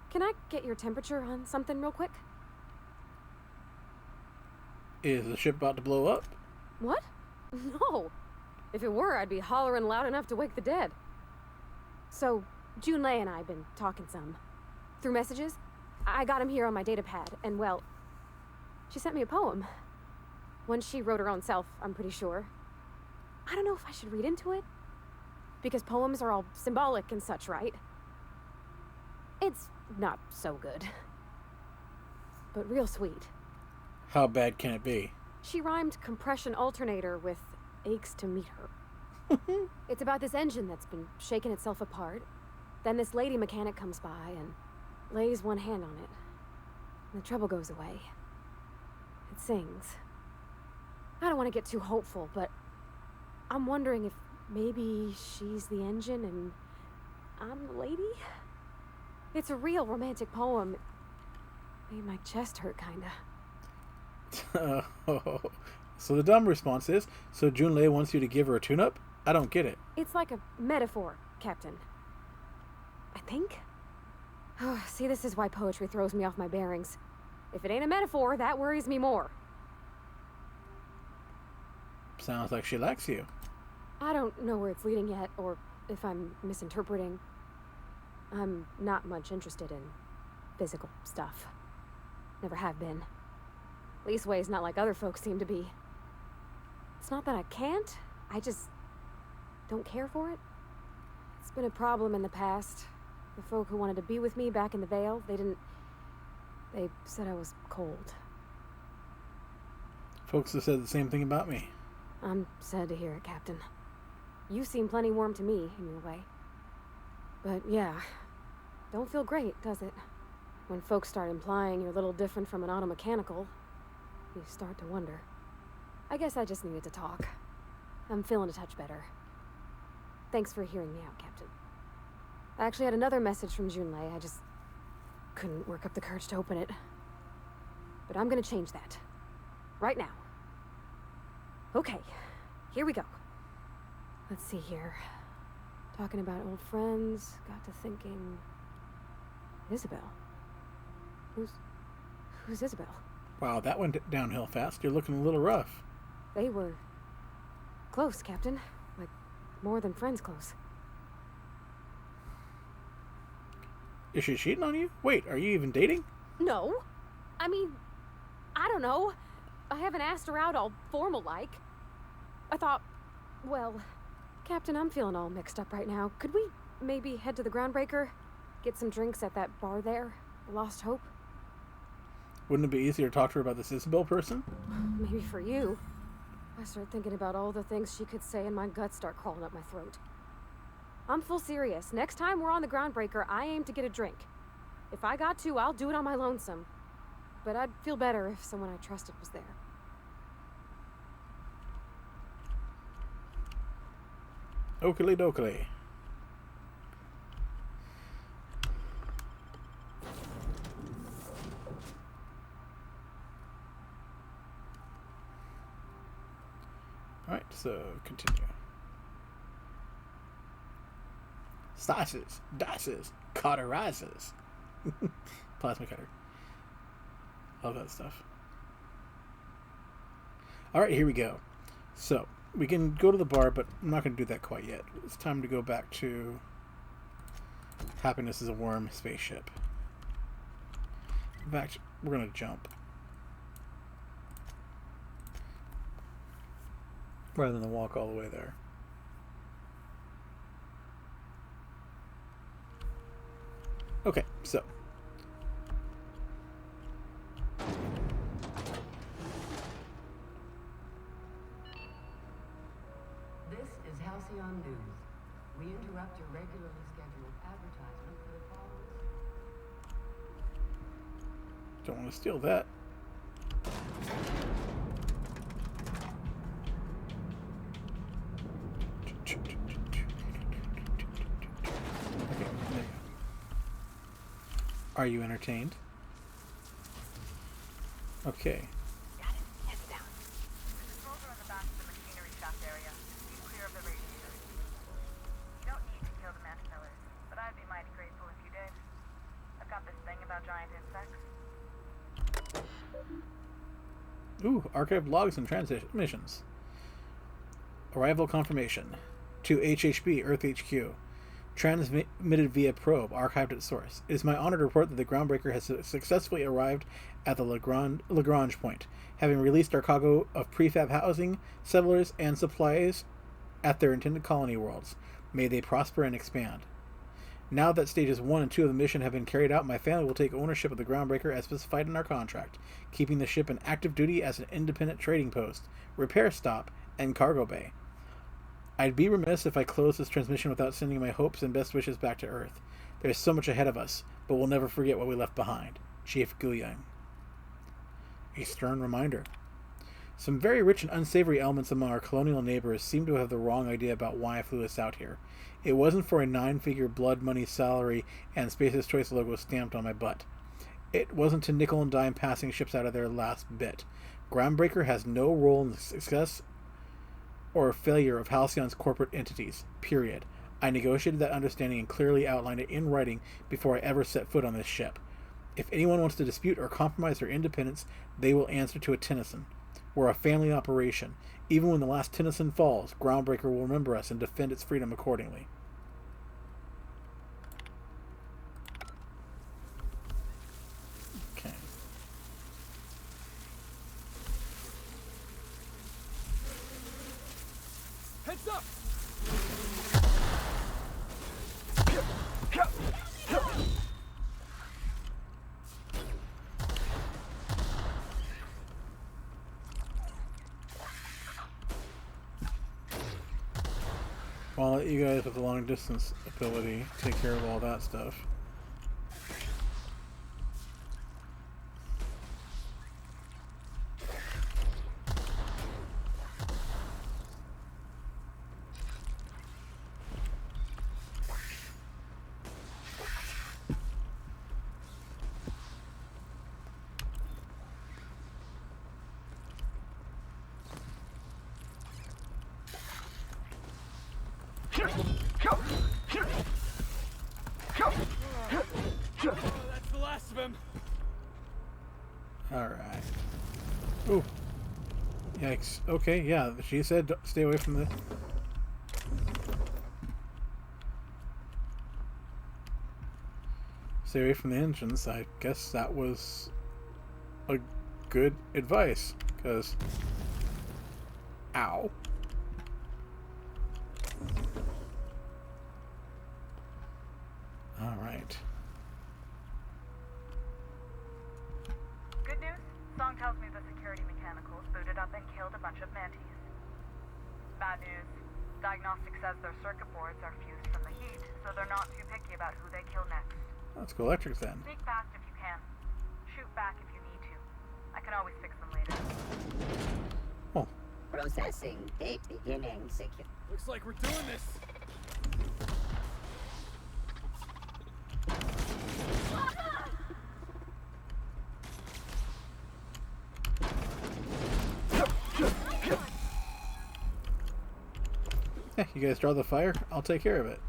Speaker 5: Can I get your temperature on something real quick?
Speaker 1: Is the ship about to blow up?
Speaker 5: What? No. If it were, I'd be hollering loud enough to wake the dead. So, Junlei and I have been talking some. Through messages, I got him here on my datapad, and well, she sent me a poem. One she wrote her own self, I'm pretty sure. I don't know if I should read into it. Because poems are all symbolic and such, right? It's not so good. But real sweet.
Speaker 1: How bad can it be?
Speaker 5: She rhymed compression alternator with aches to meet her. It's about this engine that's been shaking itself apart. Then this lady mechanic comes by and lays one hand on it. And the trouble goes away. It sings. I don't want to get too hopeful, but I'm wondering if maybe she's the engine and I'm the lady? It's a real romantic poem. It made my chest hurt, kinda.
Speaker 1: So the dumb response is, so Junlei wants you to give her a tune-up? I don't get it.
Speaker 5: It's like a metaphor, Captain. I think? Oh, see, this is why poetry throws me off my bearings. If it ain't a metaphor, that worries me more.
Speaker 1: Sounds like she likes you.
Speaker 5: I don't know where it's leading yet, or if I'm misinterpreting. I'm not much interested in physical stuff. Never have been. Leastways not like other folks seem to be. It's not that I can't, I just don't care for it. It's been a problem in the past. The folk who wanted to be with me back in the Vale, they said I was cold.
Speaker 1: Folks have said the same thing about me.
Speaker 5: I'm sad to hear it, Captain. You seem plenty warm to me, in your way. But yeah, don't feel great, does it? When folks start implying you're a little different from an automechanical, you start to wonder. I guess I just needed to talk. I'm feeling a touch better. Thanks for hearing me out, Captain. I actually had another message from Junlei. I just couldn't work up the courage to open it. But I'm gonna change that. Right now. Okay, here we go. Let's see here. Talking about old friends, got to thinking... Isabel? Who's Isabel?
Speaker 1: Wow, that went downhill fast. You're looking a little rough.
Speaker 5: They were close, Captain. Like, more than friends close.
Speaker 1: Is she cheating on you? Wait, are you even dating?
Speaker 5: No. I mean, I don't know. I haven't asked her out all formal-like. I thought, well, Captain, I'm feeling all mixed up right now. Could we maybe head to the Groundbreaker? Get some drinks at that bar there? Lost Hope?
Speaker 1: Wouldn't it be easier to talk to her about this Isabel person?
Speaker 5: Maybe for you. I start thinking about all the things she could say and my guts start crawling up my throat. I'm full serious. Next time we're on the Groundbreaker, I aim to get a drink. If I got to, I'll do it on my lonesome. But I'd feel better if someone I trusted was there.
Speaker 1: Oakley dokley. Alright, so continue. Slices, dices, cauterizes. Plasma cutter. All that stuff. Alright, here we go. So, we can go to the bar, but I'm not going to do that quite yet. It's time to go back to Happiness is a Worm spaceship. In fact, we're going to jump. Rather than walk all the way there. Okay, so.
Speaker 13: This is Halcyon News. We interrupt your regularly scheduled advertisement for the following.
Speaker 1: Don't want to steal that. Okay, there you go. Are you entertained? Okay.
Speaker 14: Got it. Heads down. The controls are in the back of the machinery shaft area. Keep clear of the radiators. You don't need to kill the caterpillars, but I'd be mighty grateful if you did. I've got this thing about giant insects.
Speaker 1: Ooh, archived logs and transmissions. Arrival confirmation. To HHB, Earth HQ. Transmitted via probe, archived at source. It is my honor to report that the Groundbreaker has successfully arrived at the Lagrange point, having released our cargo of prefab housing, settlers, and supplies at their intended colony worlds. May they prosper and expand. Now that stages 1 and 2 of the mission have been carried out, my family will take ownership of the Groundbreaker as specified in our contract, keeping the ship in active duty as an independent trading post, repair stop, and cargo bay. I'd be remiss if I closed this transmission without sending my hopes and best wishes back to Earth. There's so much ahead of us, but we'll never forget what we left behind. Chief Guyang. A stern reminder. Some very rich and unsavory elements among our colonial neighbors seem to have the wrong idea about why I flew us out here. It wasn't for a 9-figure blood money salary and Space's Choice logo stamped on my butt. It wasn't to nickel and dime passing ships out of their last bit. Groundbreaker has no role in the success or failure of Halcyon's corporate entities. Period. I negotiated that understanding and clearly outlined it in writing before I ever set foot on this ship. If anyone wants to dispute or compromise their independence, they will answer to a Tennyson. We're a family operation. Even when the last Tennyson falls, Groundbreaker will remember us and defend its freedom accordingly. Okay.
Speaker 11: Heads up!
Speaker 1: Well, I'll let you guys with the long distance ability take care of all that stuff.
Speaker 11: That's the last of him.
Speaker 1: Alright. Ooh. Yikes. Okay, yeah, she said stay away from the... Stay away from the engines. I guess that was a good advice, because... Ow. Alright.
Speaker 14: Good news? Song tells me the security mechanicals booted up and killed a bunch of mantis. Bad news. Diagnostic says their circuit boards are fused from the heat, so they're not too picky about who they kill next.
Speaker 1: Let's go electric then.
Speaker 14: Sneak fast if you can. Shoot back if you need to. I can always fix them later.
Speaker 1: Oh.
Speaker 15: Processing. Date beginning. Secure.
Speaker 3: Looks like we're doing this.
Speaker 1: Yeah, you guys draw the fire? I'll take care of it.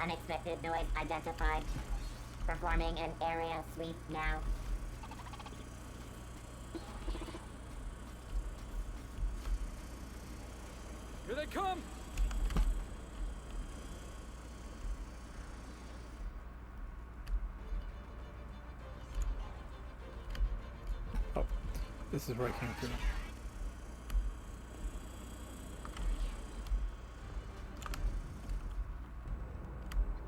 Speaker 15: Unexpected noise identified. Performing an area sweep now.
Speaker 3: Here they come!
Speaker 1: Oh, this is where I came through.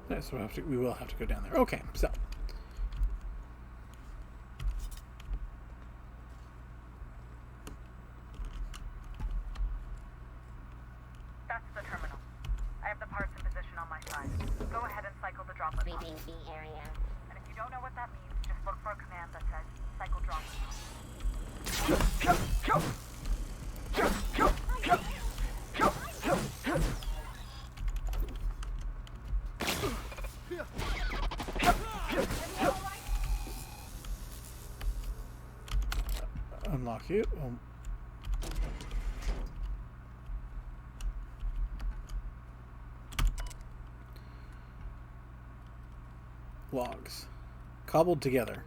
Speaker 1: Yeah, so we will have to go down there. Okay, so.
Speaker 14: That's the terminal. I have the parts in position on my side. Go ahead and cycle the droplet box.
Speaker 15: Sweeping B area.
Speaker 14: And if you don't know what that means, just look for a command that says cycle droplet box.
Speaker 1: Unlock you. Logs. Cobbled together.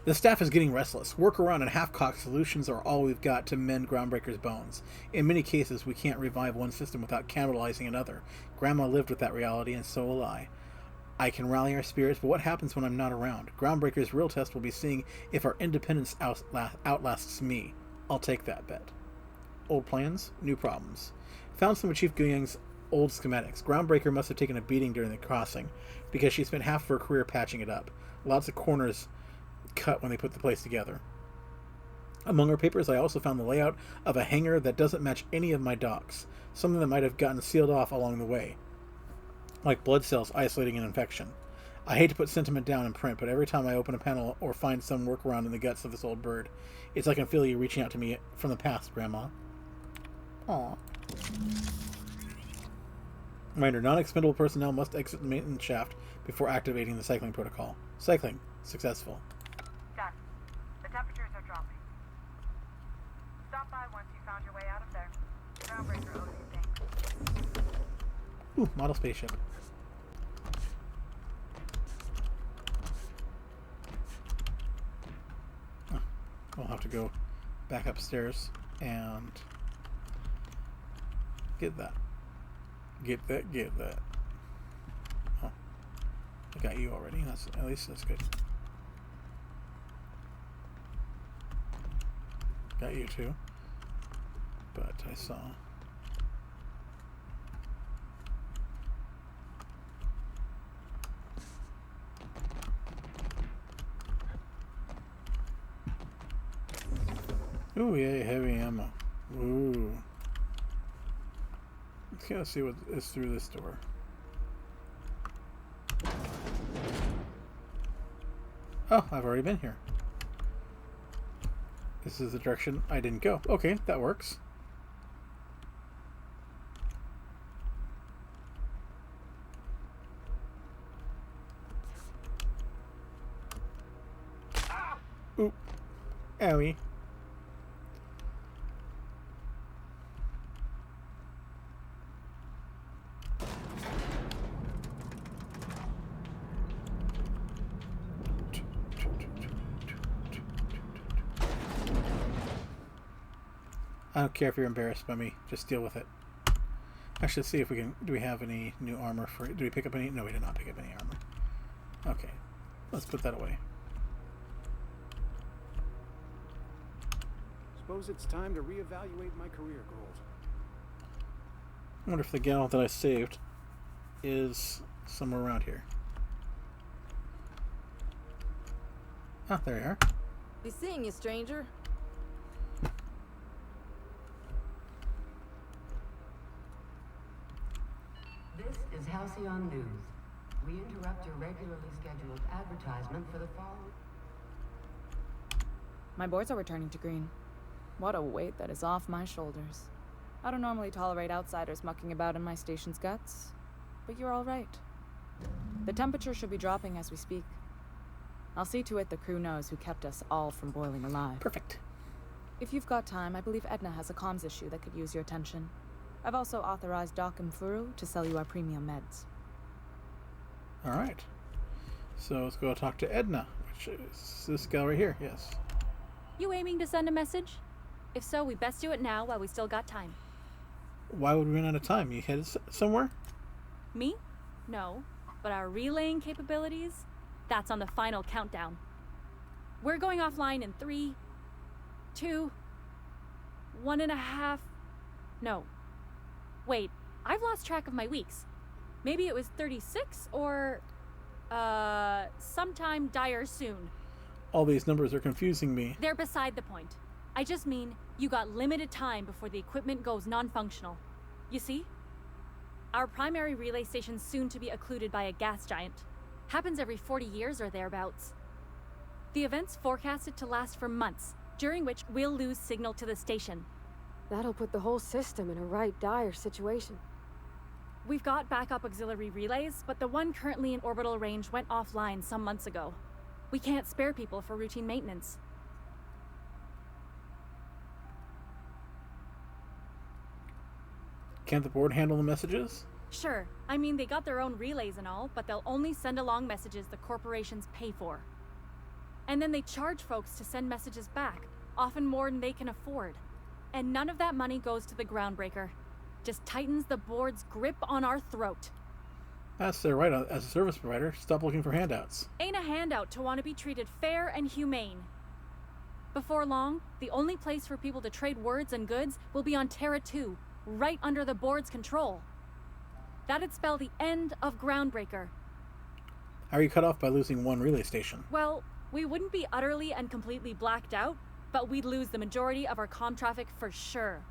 Speaker 1: The staff is getting restless. Workaround and half-cocked solutions are all we've got to mend Groundbreaker's bones. In many cases, we can't revive one system without cannibalizing another. Grandma lived with that reality, and so will I. I can rally our spirits, but what happens when I'm not around? Groundbreaker's real test will be seeing if our independence outlasts me. I'll take that bet. Old plans, new problems. Found some of Chief Guyang's old schematics. Groundbreaker must have taken a beating during the crossing, because she spent half of her career patching it up. Lots of corners cut when they put the place together. Among her papers, I also found the layout of a hangar that doesn't match any of my docks, something that might have gotten sealed off along the way, like blood cells isolating an infection. I hate to put sentiment down in print, but every time I open a panel or find some workaround in the guts of this old bird, it's like I can feel you reaching out to me from the past, Grandma. Aww. Reminder, non-expendable personnel must exit the maintenance shaft before activating the cycling protocol. Cycling. Successful.
Speaker 14: Done. The temperatures are dropping. Stop by once you found your way out of there. Groundbreaker owes you things.
Speaker 1: Ooh, model spaceship. Oh, we'll have to go back upstairs and get that. Get that. Oh, I got you already. That's at least that's good. Got you too. But I saw. Ooh, yay, heavy ammo. Ooh. Let's see what is through this door. Oh, I've already been here. This is the direction I didn't go. Okay, that works. Oop. Owie. I don't care if you're embarrassed by me. Just deal with it. Actually, let's see if we can... Do we have any new armor for... Do we pick up any... No, we did not pick up any armor. Okay. Let's put that away.
Speaker 6: Suppose it's time to reevaluate my career goals.
Speaker 1: I wonder if the gal that I saved is somewhere around here. Ah, there you are.
Speaker 7: Be seeing you, stranger.
Speaker 13: This is Halcyon News. We interrupt your regularly scheduled advertisement for the following.
Speaker 8: My boards are returning to green. What a weight that is off my shoulders. I don't normally tolerate outsiders mucking about in my station's guts, but you're all right. The temperature should be dropping as we speak. I'll see to it the crew knows who kept us all from boiling alive.
Speaker 1: Perfect.
Speaker 8: If you've got time, I believe Edna has a comms issue that could use your attention. I've also authorized Doc and Furu to sell you our premium meds.
Speaker 1: Alright. So let's go talk to Edna, which is this gal right here, yes.
Speaker 16: You aiming to send a message? If so, we best do it now while we still got time.
Speaker 1: Why would we run out of time? You headed somewhere?
Speaker 16: Me? No. But our relaying capabilities? That's on the final countdown. We're going offline in 3, 2, 1.5... No. Wait, I've lost track of my weeks. Maybe it was 36 or... sometime dire soon.
Speaker 1: All these numbers are confusing me.
Speaker 16: They're beside the point. I just mean, you got limited time before the equipment goes non-functional. You see? Our primary relay station's soon to be occluded by a gas giant. Happens every 40 years or thereabouts. The event's forecasted to last for months, during which we'll lose signal to the station.
Speaker 5: That'll put the whole system in a right dire situation.
Speaker 16: We've got backup auxiliary relays, but the one currently in orbital range went offline some months ago. We can't spare people for routine maintenance.
Speaker 1: Can't the board handle the messages?
Speaker 16: Sure. I mean, they got their own relays and all, but they'll only send along messages the corporations pay for. And then they charge folks to send messages back, often more than they can afford. And none of that money goes to the groundbreaker. Just tightens the board's grip on our throat.
Speaker 1: That's their right as a service provider. Stop looking for handouts.
Speaker 16: Ain't a handout to want to be treated fair and humane. Before long, the only place for people to trade words and goods will be on Terra 2, right under the board's control. That'd spell the end of Groundbreaker.
Speaker 1: How are you cut off by losing one relay station?
Speaker 16: Well, we wouldn't be utterly and completely blacked out, but we'd lose the majority of our comm traffic for sure.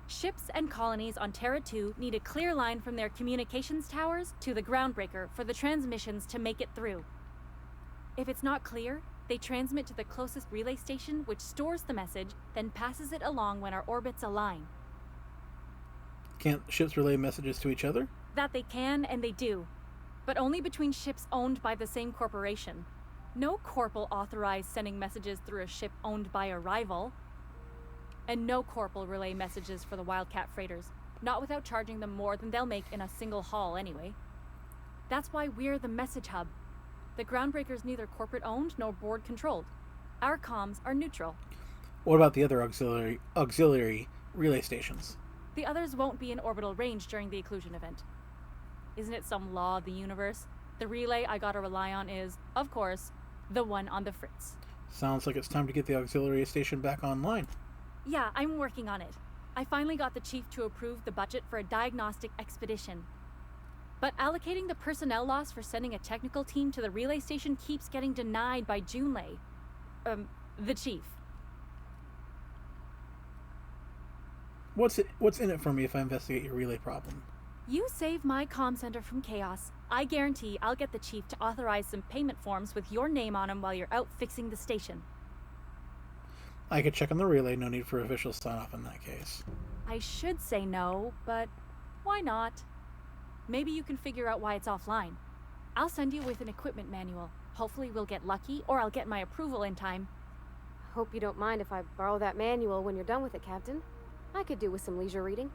Speaker 16: Ships and colonies on Terra 2 need a clear line from their communications towers to the Groundbreaker for the transmissions to make it through. If it's not clear, they transmit to the closest relay station, which stores the message, then passes it along when our orbits align.
Speaker 1: Can't ships relay messages to each other?
Speaker 16: That they can, and they do. But only between ships owned by the same corporation. No corp will authorize sending messages through a ship owned by a rival. And no corp will relay messages for the Wildcat freighters, not without charging them more than they'll make in a single haul anyway. That's why we're the message hub. The Groundbreaker's neither corporate owned nor board controlled. Our comms are neutral.
Speaker 1: What about the other auxiliary relay stations?
Speaker 16: The others won't be in orbital range during the occlusion event. Isn't it some law of the universe? The relay I gotta rely on is, of course, the one on the Fritz.
Speaker 1: Sounds like it's time to get the auxiliary station back online.
Speaker 16: Yeah, I'm working on it. I finally got the chief to approve the budget for a diagnostic expedition. But allocating the personnel loss for sending a technical team to the relay station keeps getting denied by Junlei. The chief.
Speaker 1: What's in it for me if I investigate your relay problem?
Speaker 16: You save my comm center from chaos. I guarantee I'll get the chief to authorize some payment forms with your name on them while you're out fixing the station.
Speaker 1: I could check on the relay. No need for official sign-off in that case.
Speaker 16: I should say no, but why not? Maybe you can figure out why it's offline. I'll send you with an equipment manual. Hopefully we'll get lucky, or I'll get my approval in time.
Speaker 5: Hope you don't mind if I borrow that manual when you're done with it, Captain. I could do with some leisure reading.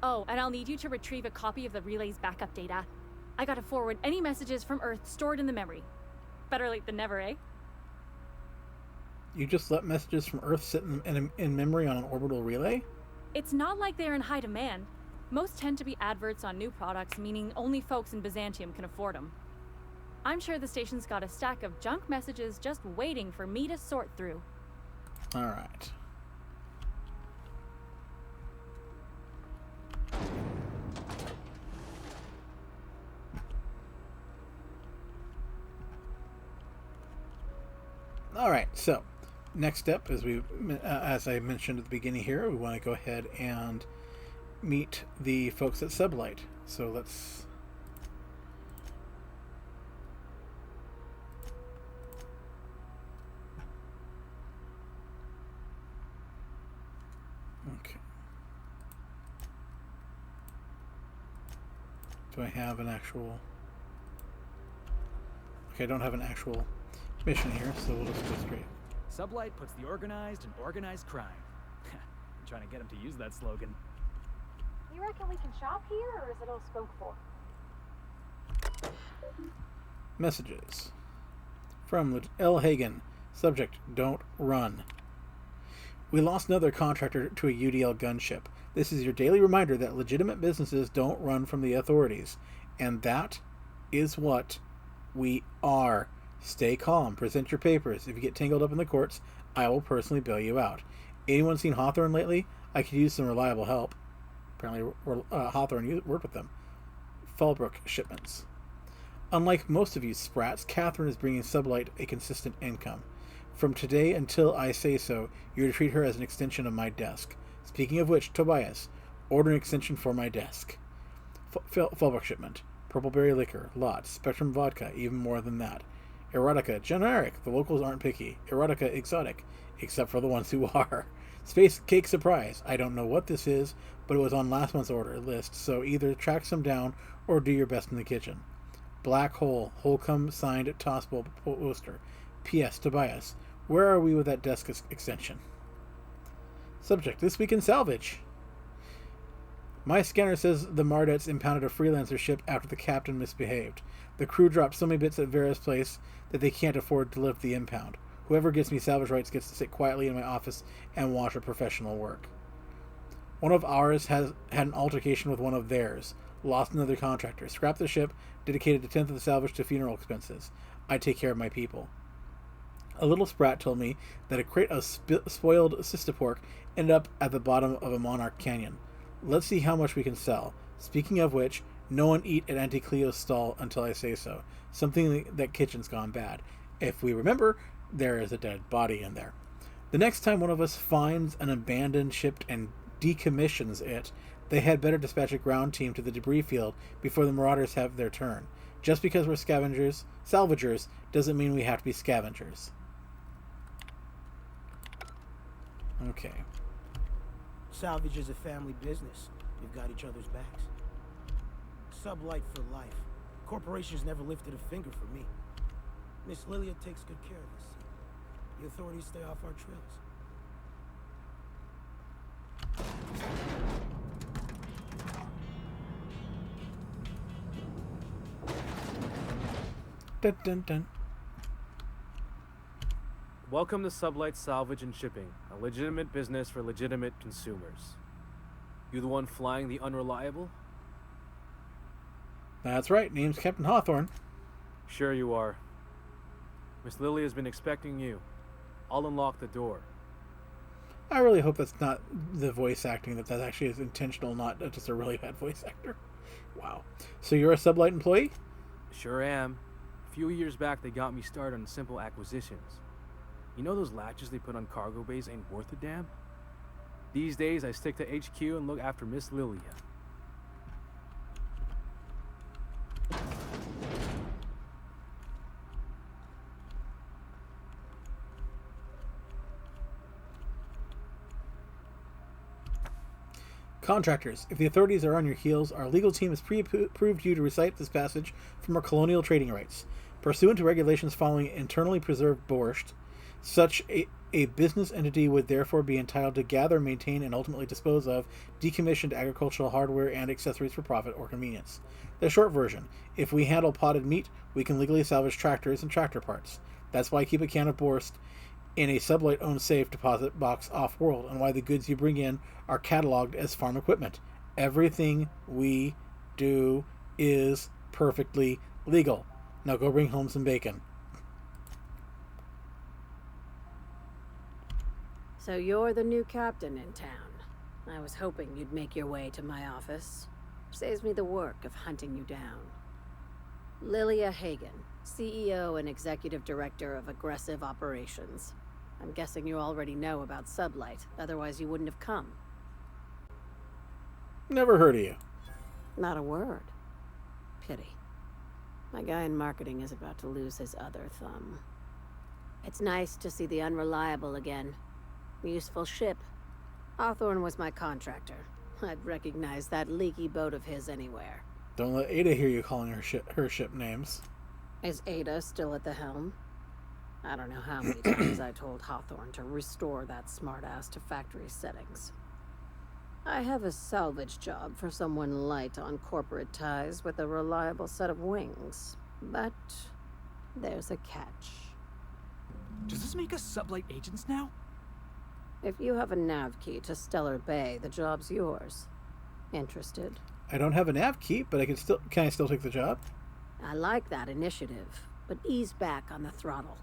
Speaker 16: Oh, and I'll need you to retrieve a copy of the relay's backup data. I gotta forward any messages from Earth stored in the memory. Better late than never, eh?
Speaker 1: You just let messages from Earth sit in memory on an orbital relay?
Speaker 16: It's not like they're in high demand. Most tend to be adverts on new products, meaning only folks in Byzantium can afford them. I'm sure the station's got a stack of junk messages just waiting for me to sort through.
Speaker 1: Alright. Alright, so next step is as I mentioned at the beginning here, we want to go ahead and meet the folks at Sublight. So let's okay. Do I have an actual? Okay, I don't have an actual mission here, so we'll just go straight.
Speaker 11: Sublight puts the organized in organized crime. I'm trying to get him to use that slogan.
Speaker 5: You reckon we can shop here, or is it all spoke for?
Speaker 1: Messages from L. Hagen. Subject: Don't run. We lost another contractor to a UDL gunship. This is your daily reminder that legitimate businesses don't run from the authorities, and that is what we are. Stay calm. Present your papers. If you get tangled up in the courts, I will personally bail you out. Anyone seen Hawthorne lately? I could use some reliable help. Apparently, Hawthorne worked with them. Fallbrook shipments. Unlike most of you sprats, Catherine is bringing Sublight a consistent income. From today until I say so, you're to treat her as an extension of my desk. Speaking of which, Tobias, order an extension for my desk. Fallbrook shipment. Purpleberry liquor, lot. Spectrum vodka, even more than that. Erotica, generic. The locals aren't picky. Erotica, exotic. Except for the ones who are. Space cake surprise. I don't know what this is, but it was on last month's order list, so either track some down or do your best in the kitchen. Black hole. Holcomb signed tossable poster. P.S. Tobias, where are we with that desk extension? Subject: This week in salvage. My scanner says the Mardets impounded a freelancer ship after the captain misbehaved. The crew dropped so many bits at various places that they can't afford to lift the impound. Whoever gets me salvage rights gets to sit quietly in my office and watch a professional work. One of ours has had an altercation with one of theirs. Lost another contractor. Scrapped the ship. Dedicated a tenth of the salvage to funeral expenses. I take care of my people. A little sprat told me that a crate of spoiled sister pork ended up at the bottom of a Monarch Canyon. Let's see how much we can sell. Speaking of which, no one eat at Auntie Cleo's stall until I say so. Something that kitchen's gone bad. If we remember, there is a dead body in there. The next time one of us finds an abandoned ship and decommissions it, they had better dispatch a ground team to the debris field before the marauders have their turn. Just because we're salvagers, doesn't mean we have to be scavengers. Okay.
Speaker 17: Salvage is a family business. We've got each other's backs. Sublight for life. Corporations never lifted a finger for me. Miss Lilia takes good care of us. The authorities stay off our trails.
Speaker 1: Dun, dun, dun.
Speaker 18: Welcome to Sublight Salvage and Shipping, a legitimate business for legitimate consumers. You the one flying the unreliable?
Speaker 1: That's right. Name's Captain Hawthorne.
Speaker 18: Sure you are. Miss Lily has been expecting you. I'll unlock the door.
Speaker 1: I really hope that's not the voice acting, that actually is intentional, not just a really bad voice actor. Wow. So you're a Sublight employee?
Speaker 18: Sure am. A few years back, they got me started on simple acquisitions. You know those latches they put on cargo bays ain't worth a damn? These days, I stick to HQ and look after Miss Lilia.
Speaker 1: Contractors, if the authorities are on your heels, our legal team has pre-approved you to recite this passage from our colonial trading rights. Pursuant to regulations following internally preserved borscht, such a business entity would therefore be entitled to gather, maintain, and ultimately dispose of decommissioned agricultural hardware and accessories for profit or convenience. The short version, if we handle potted meat, we can legally salvage tractors and tractor parts. That's why I keep a can of borscht in a sublight-owned safe deposit box off-world, and why the goods you bring in are cataloged as farm equipment. Everything we do is perfectly legal. Now go bring home some bacon.
Speaker 19: So you're the new captain in town. I was hoping you'd make your way to my office. Saves me the work of hunting you down. Lilia Hagen, CEO and Executive Director of Aggressive Operations. I'm guessing you already know about Sublight, otherwise you wouldn't have come.
Speaker 1: Never heard of you.
Speaker 19: Not a word. Pity. My guy in marketing is about to lose his other thumb. It's nice to see the Unreliable again. Useful ship. Hawthorne was my contractor. I'd recognize that leaky boat of his anywhere.
Speaker 1: Don't let Ada hear you calling her ship names.
Speaker 19: Is Ada still at the helm? I don't know how many times I told Hawthorne to restore that smartass to factory settings. I have a salvage job for someone light on corporate ties with a reliable set of wings. But there's a catch.
Speaker 11: Does this make us Sublight agents now?
Speaker 19: If you have a nav key to Stellar Bay, the job's yours. Interested?
Speaker 1: I don't have a nav key, but can I still take the job?
Speaker 19: I like that initiative, but ease back on the throttle.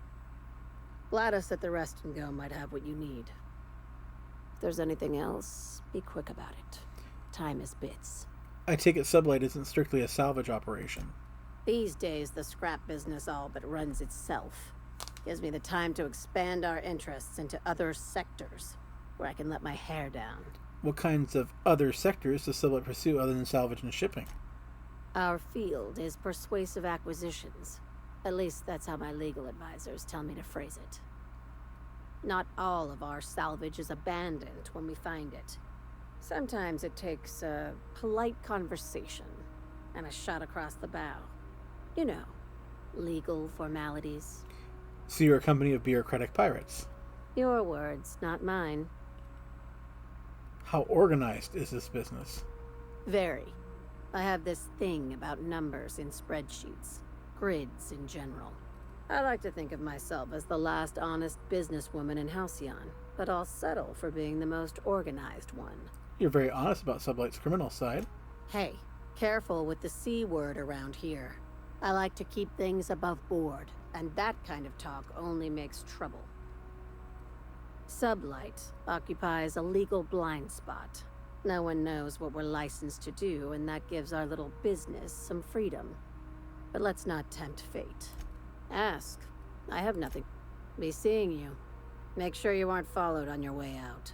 Speaker 19: Gladys at the Rest and Go might have what you need. If there's anything else, be quick about it. Time is bits.
Speaker 1: I take it Sublight isn't strictly a salvage operation.
Speaker 19: These days, the scrap business all but runs itself. Gives me the time to expand our interests into other sectors, where I can let my hair down.
Speaker 1: What kinds of other sectors does Sublight pursue other than salvage and shipping?
Speaker 19: Our field is persuasive acquisitions. At least that's how my legal advisors tell me to phrase it. Not all of our salvage is abandoned when we find it. Sometimes it takes a polite conversation and a shot across the bow. You know, legal formalities.
Speaker 1: So you're a company of bureaucratic pirates.
Speaker 19: Your words, not mine.
Speaker 1: How organized is this business?
Speaker 19: Very. I have this thing about numbers in spreadsheets. Grids in general. I like to think of myself as the last honest businesswoman in Halcyon, but I'll settle for being the most organized one.
Speaker 1: You're very honest about Sublight's criminal side.
Speaker 19: Hey, careful with the C word around here. I like to keep things above board, and that kind of talk only makes trouble. Sublight occupies a legal blind spot. No one knows what we're licensed to do, and that gives our little business some freedom. But let's not tempt fate. Ask. I have nothing. Be seeing you. Make sure you aren't followed on your way out.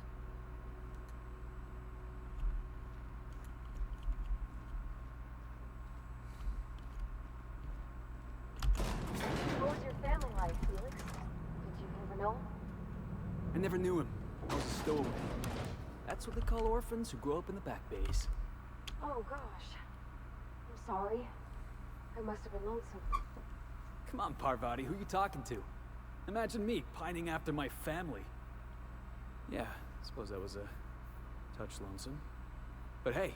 Speaker 5: What was your family like, Felix? Did you ever know?
Speaker 11: I never knew him. I was a stowaway. That's what they call orphans who grow up in the back bays.
Speaker 5: Oh, gosh. I'm sorry. I must have been lonesome.
Speaker 11: Come on, Parvati, who you talking to? Imagine me pining after my family. Yeah, I suppose that was a touch lonesome. But hey,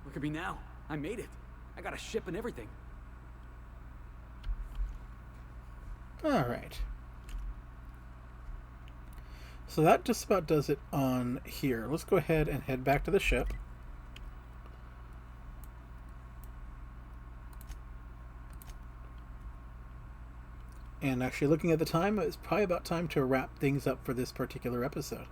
Speaker 11: look at me now. I made it. I got a ship and everything.
Speaker 1: Alright. So that just about does it on here. Let's go ahead and head back to the ship. And actually, looking at the time, it's probably about time to wrap things up for this particular episode.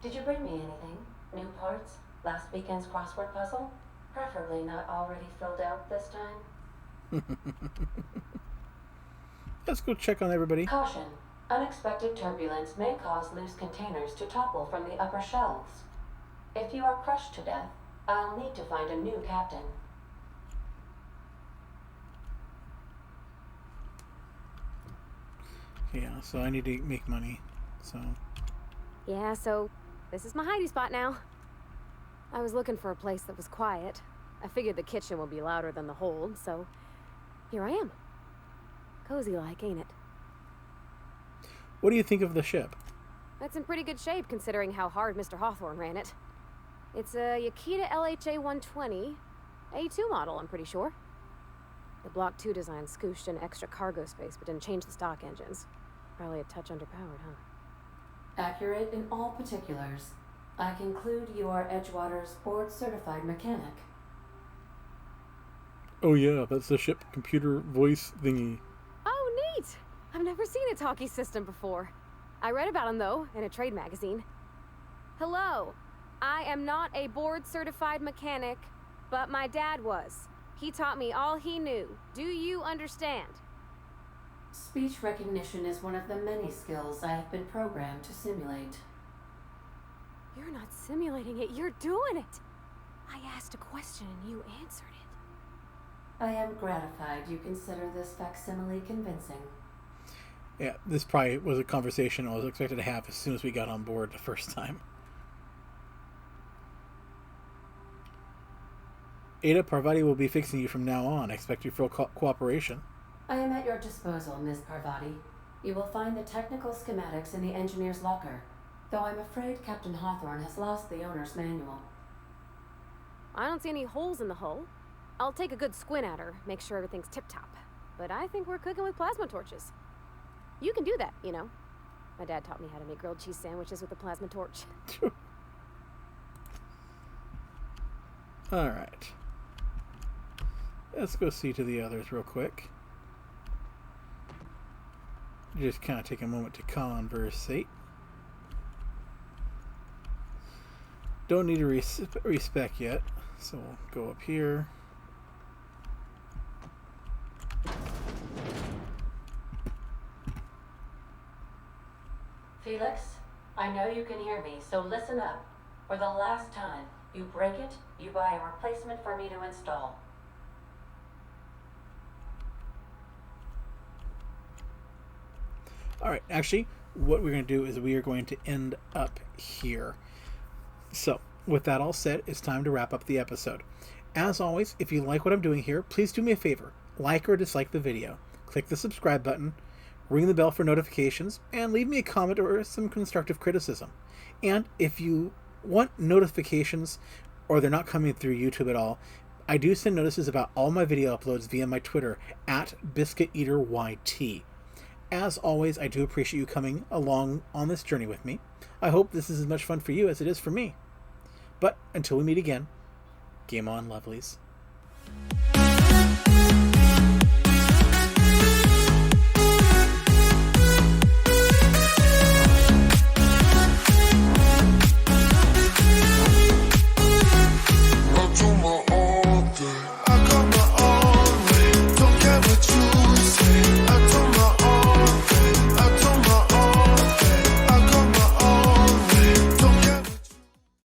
Speaker 12: Did you bring me anything? New parts? Last weekend's crossword puzzle? Preferably not already filled out this time.
Speaker 1: Let's go check on everybody.
Speaker 12: Caution. Unexpected turbulence may cause loose containers to topple from the upper shelves. If you are crushed to death, I'll need to find a new captain.
Speaker 1: Yeah, so I need to make money. So.
Speaker 5: Yeah, so this is my hidey spot now. I was looking for a place that was quiet. I figured the kitchen would be louder than the hold, so here I am. Cozy like, ain't it?
Speaker 1: What do you think of the ship?
Speaker 5: That's in pretty good shape considering how hard Mr. Hawthorne ran it. It's a Yakita LHA 120, A2 model, I'm pretty sure. The Block 2 design scooshed in extra cargo space but didn't change the stock engines. Probably a touch underpowered, huh?
Speaker 12: Accurate in all particulars. I conclude you are Edgewater's board-certified mechanic.
Speaker 1: Oh yeah, that's the ship computer voice thingy.
Speaker 5: Oh, neat! I've never seen a talkie system before. I read about them, though, in a trade magazine. Hello. I am not a board-certified mechanic, but my dad was. He taught me all he knew. Do you understand?
Speaker 12: Speech recognition is one of the many skills I have been programmed to simulate.
Speaker 5: You're not simulating it, you're doing it! I asked a question and you answered it.
Speaker 12: I am gratified you consider this facsimile convincing.
Speaker 1: Yeah, this probably was a conversation I was expected to have as soon as we got on board the first time. Ada Parvati will be fixing you from now on. I expect your full cooperation.
Speaker 12: I am at your disposal, Ms. Parvati. You will find the technical schematics in the engineer's locker, though I'm afraid Captain Hawthorne has lost the owner's manual.
Speaker 5: I don't see any holes in the hull. I'll take a good squint at her, make sure everything's tip-top. But I think we're cooking with plasma torches. You can do that, you know. My dad taught me how to make grilled cheese sandwiches with a plasma torch.
Speaker 1: Alright. Let's go see to the others real quick. Just kind of take a moment to conversate. Don't need to respec yet, so we'll go up here.
Speaker 12: Felix, I know you can hear me, so listen up. For the last time, you break it, you buy a replacement for me to install.
Speaker 1: Alright, actually, what we're going to do is we are going to end up here. So, with that all said, it's time to wrap up the episode. As always, if you like what I'm doing here, please do me a favor. Like or dislike the video. Click the subscribe button. Ring the bell for notifications. And leave me a comment or some constructive criticism. And if you want notifications, or they're not coming through YouTube at all, I do send notices about all my video uploads via my Twitter, @BiscuitEaterYT. As always, I do appreciate you coming along on this journey with me. I hope this is as much fun for you as it is for me. But until we meet again, game on, lovelies.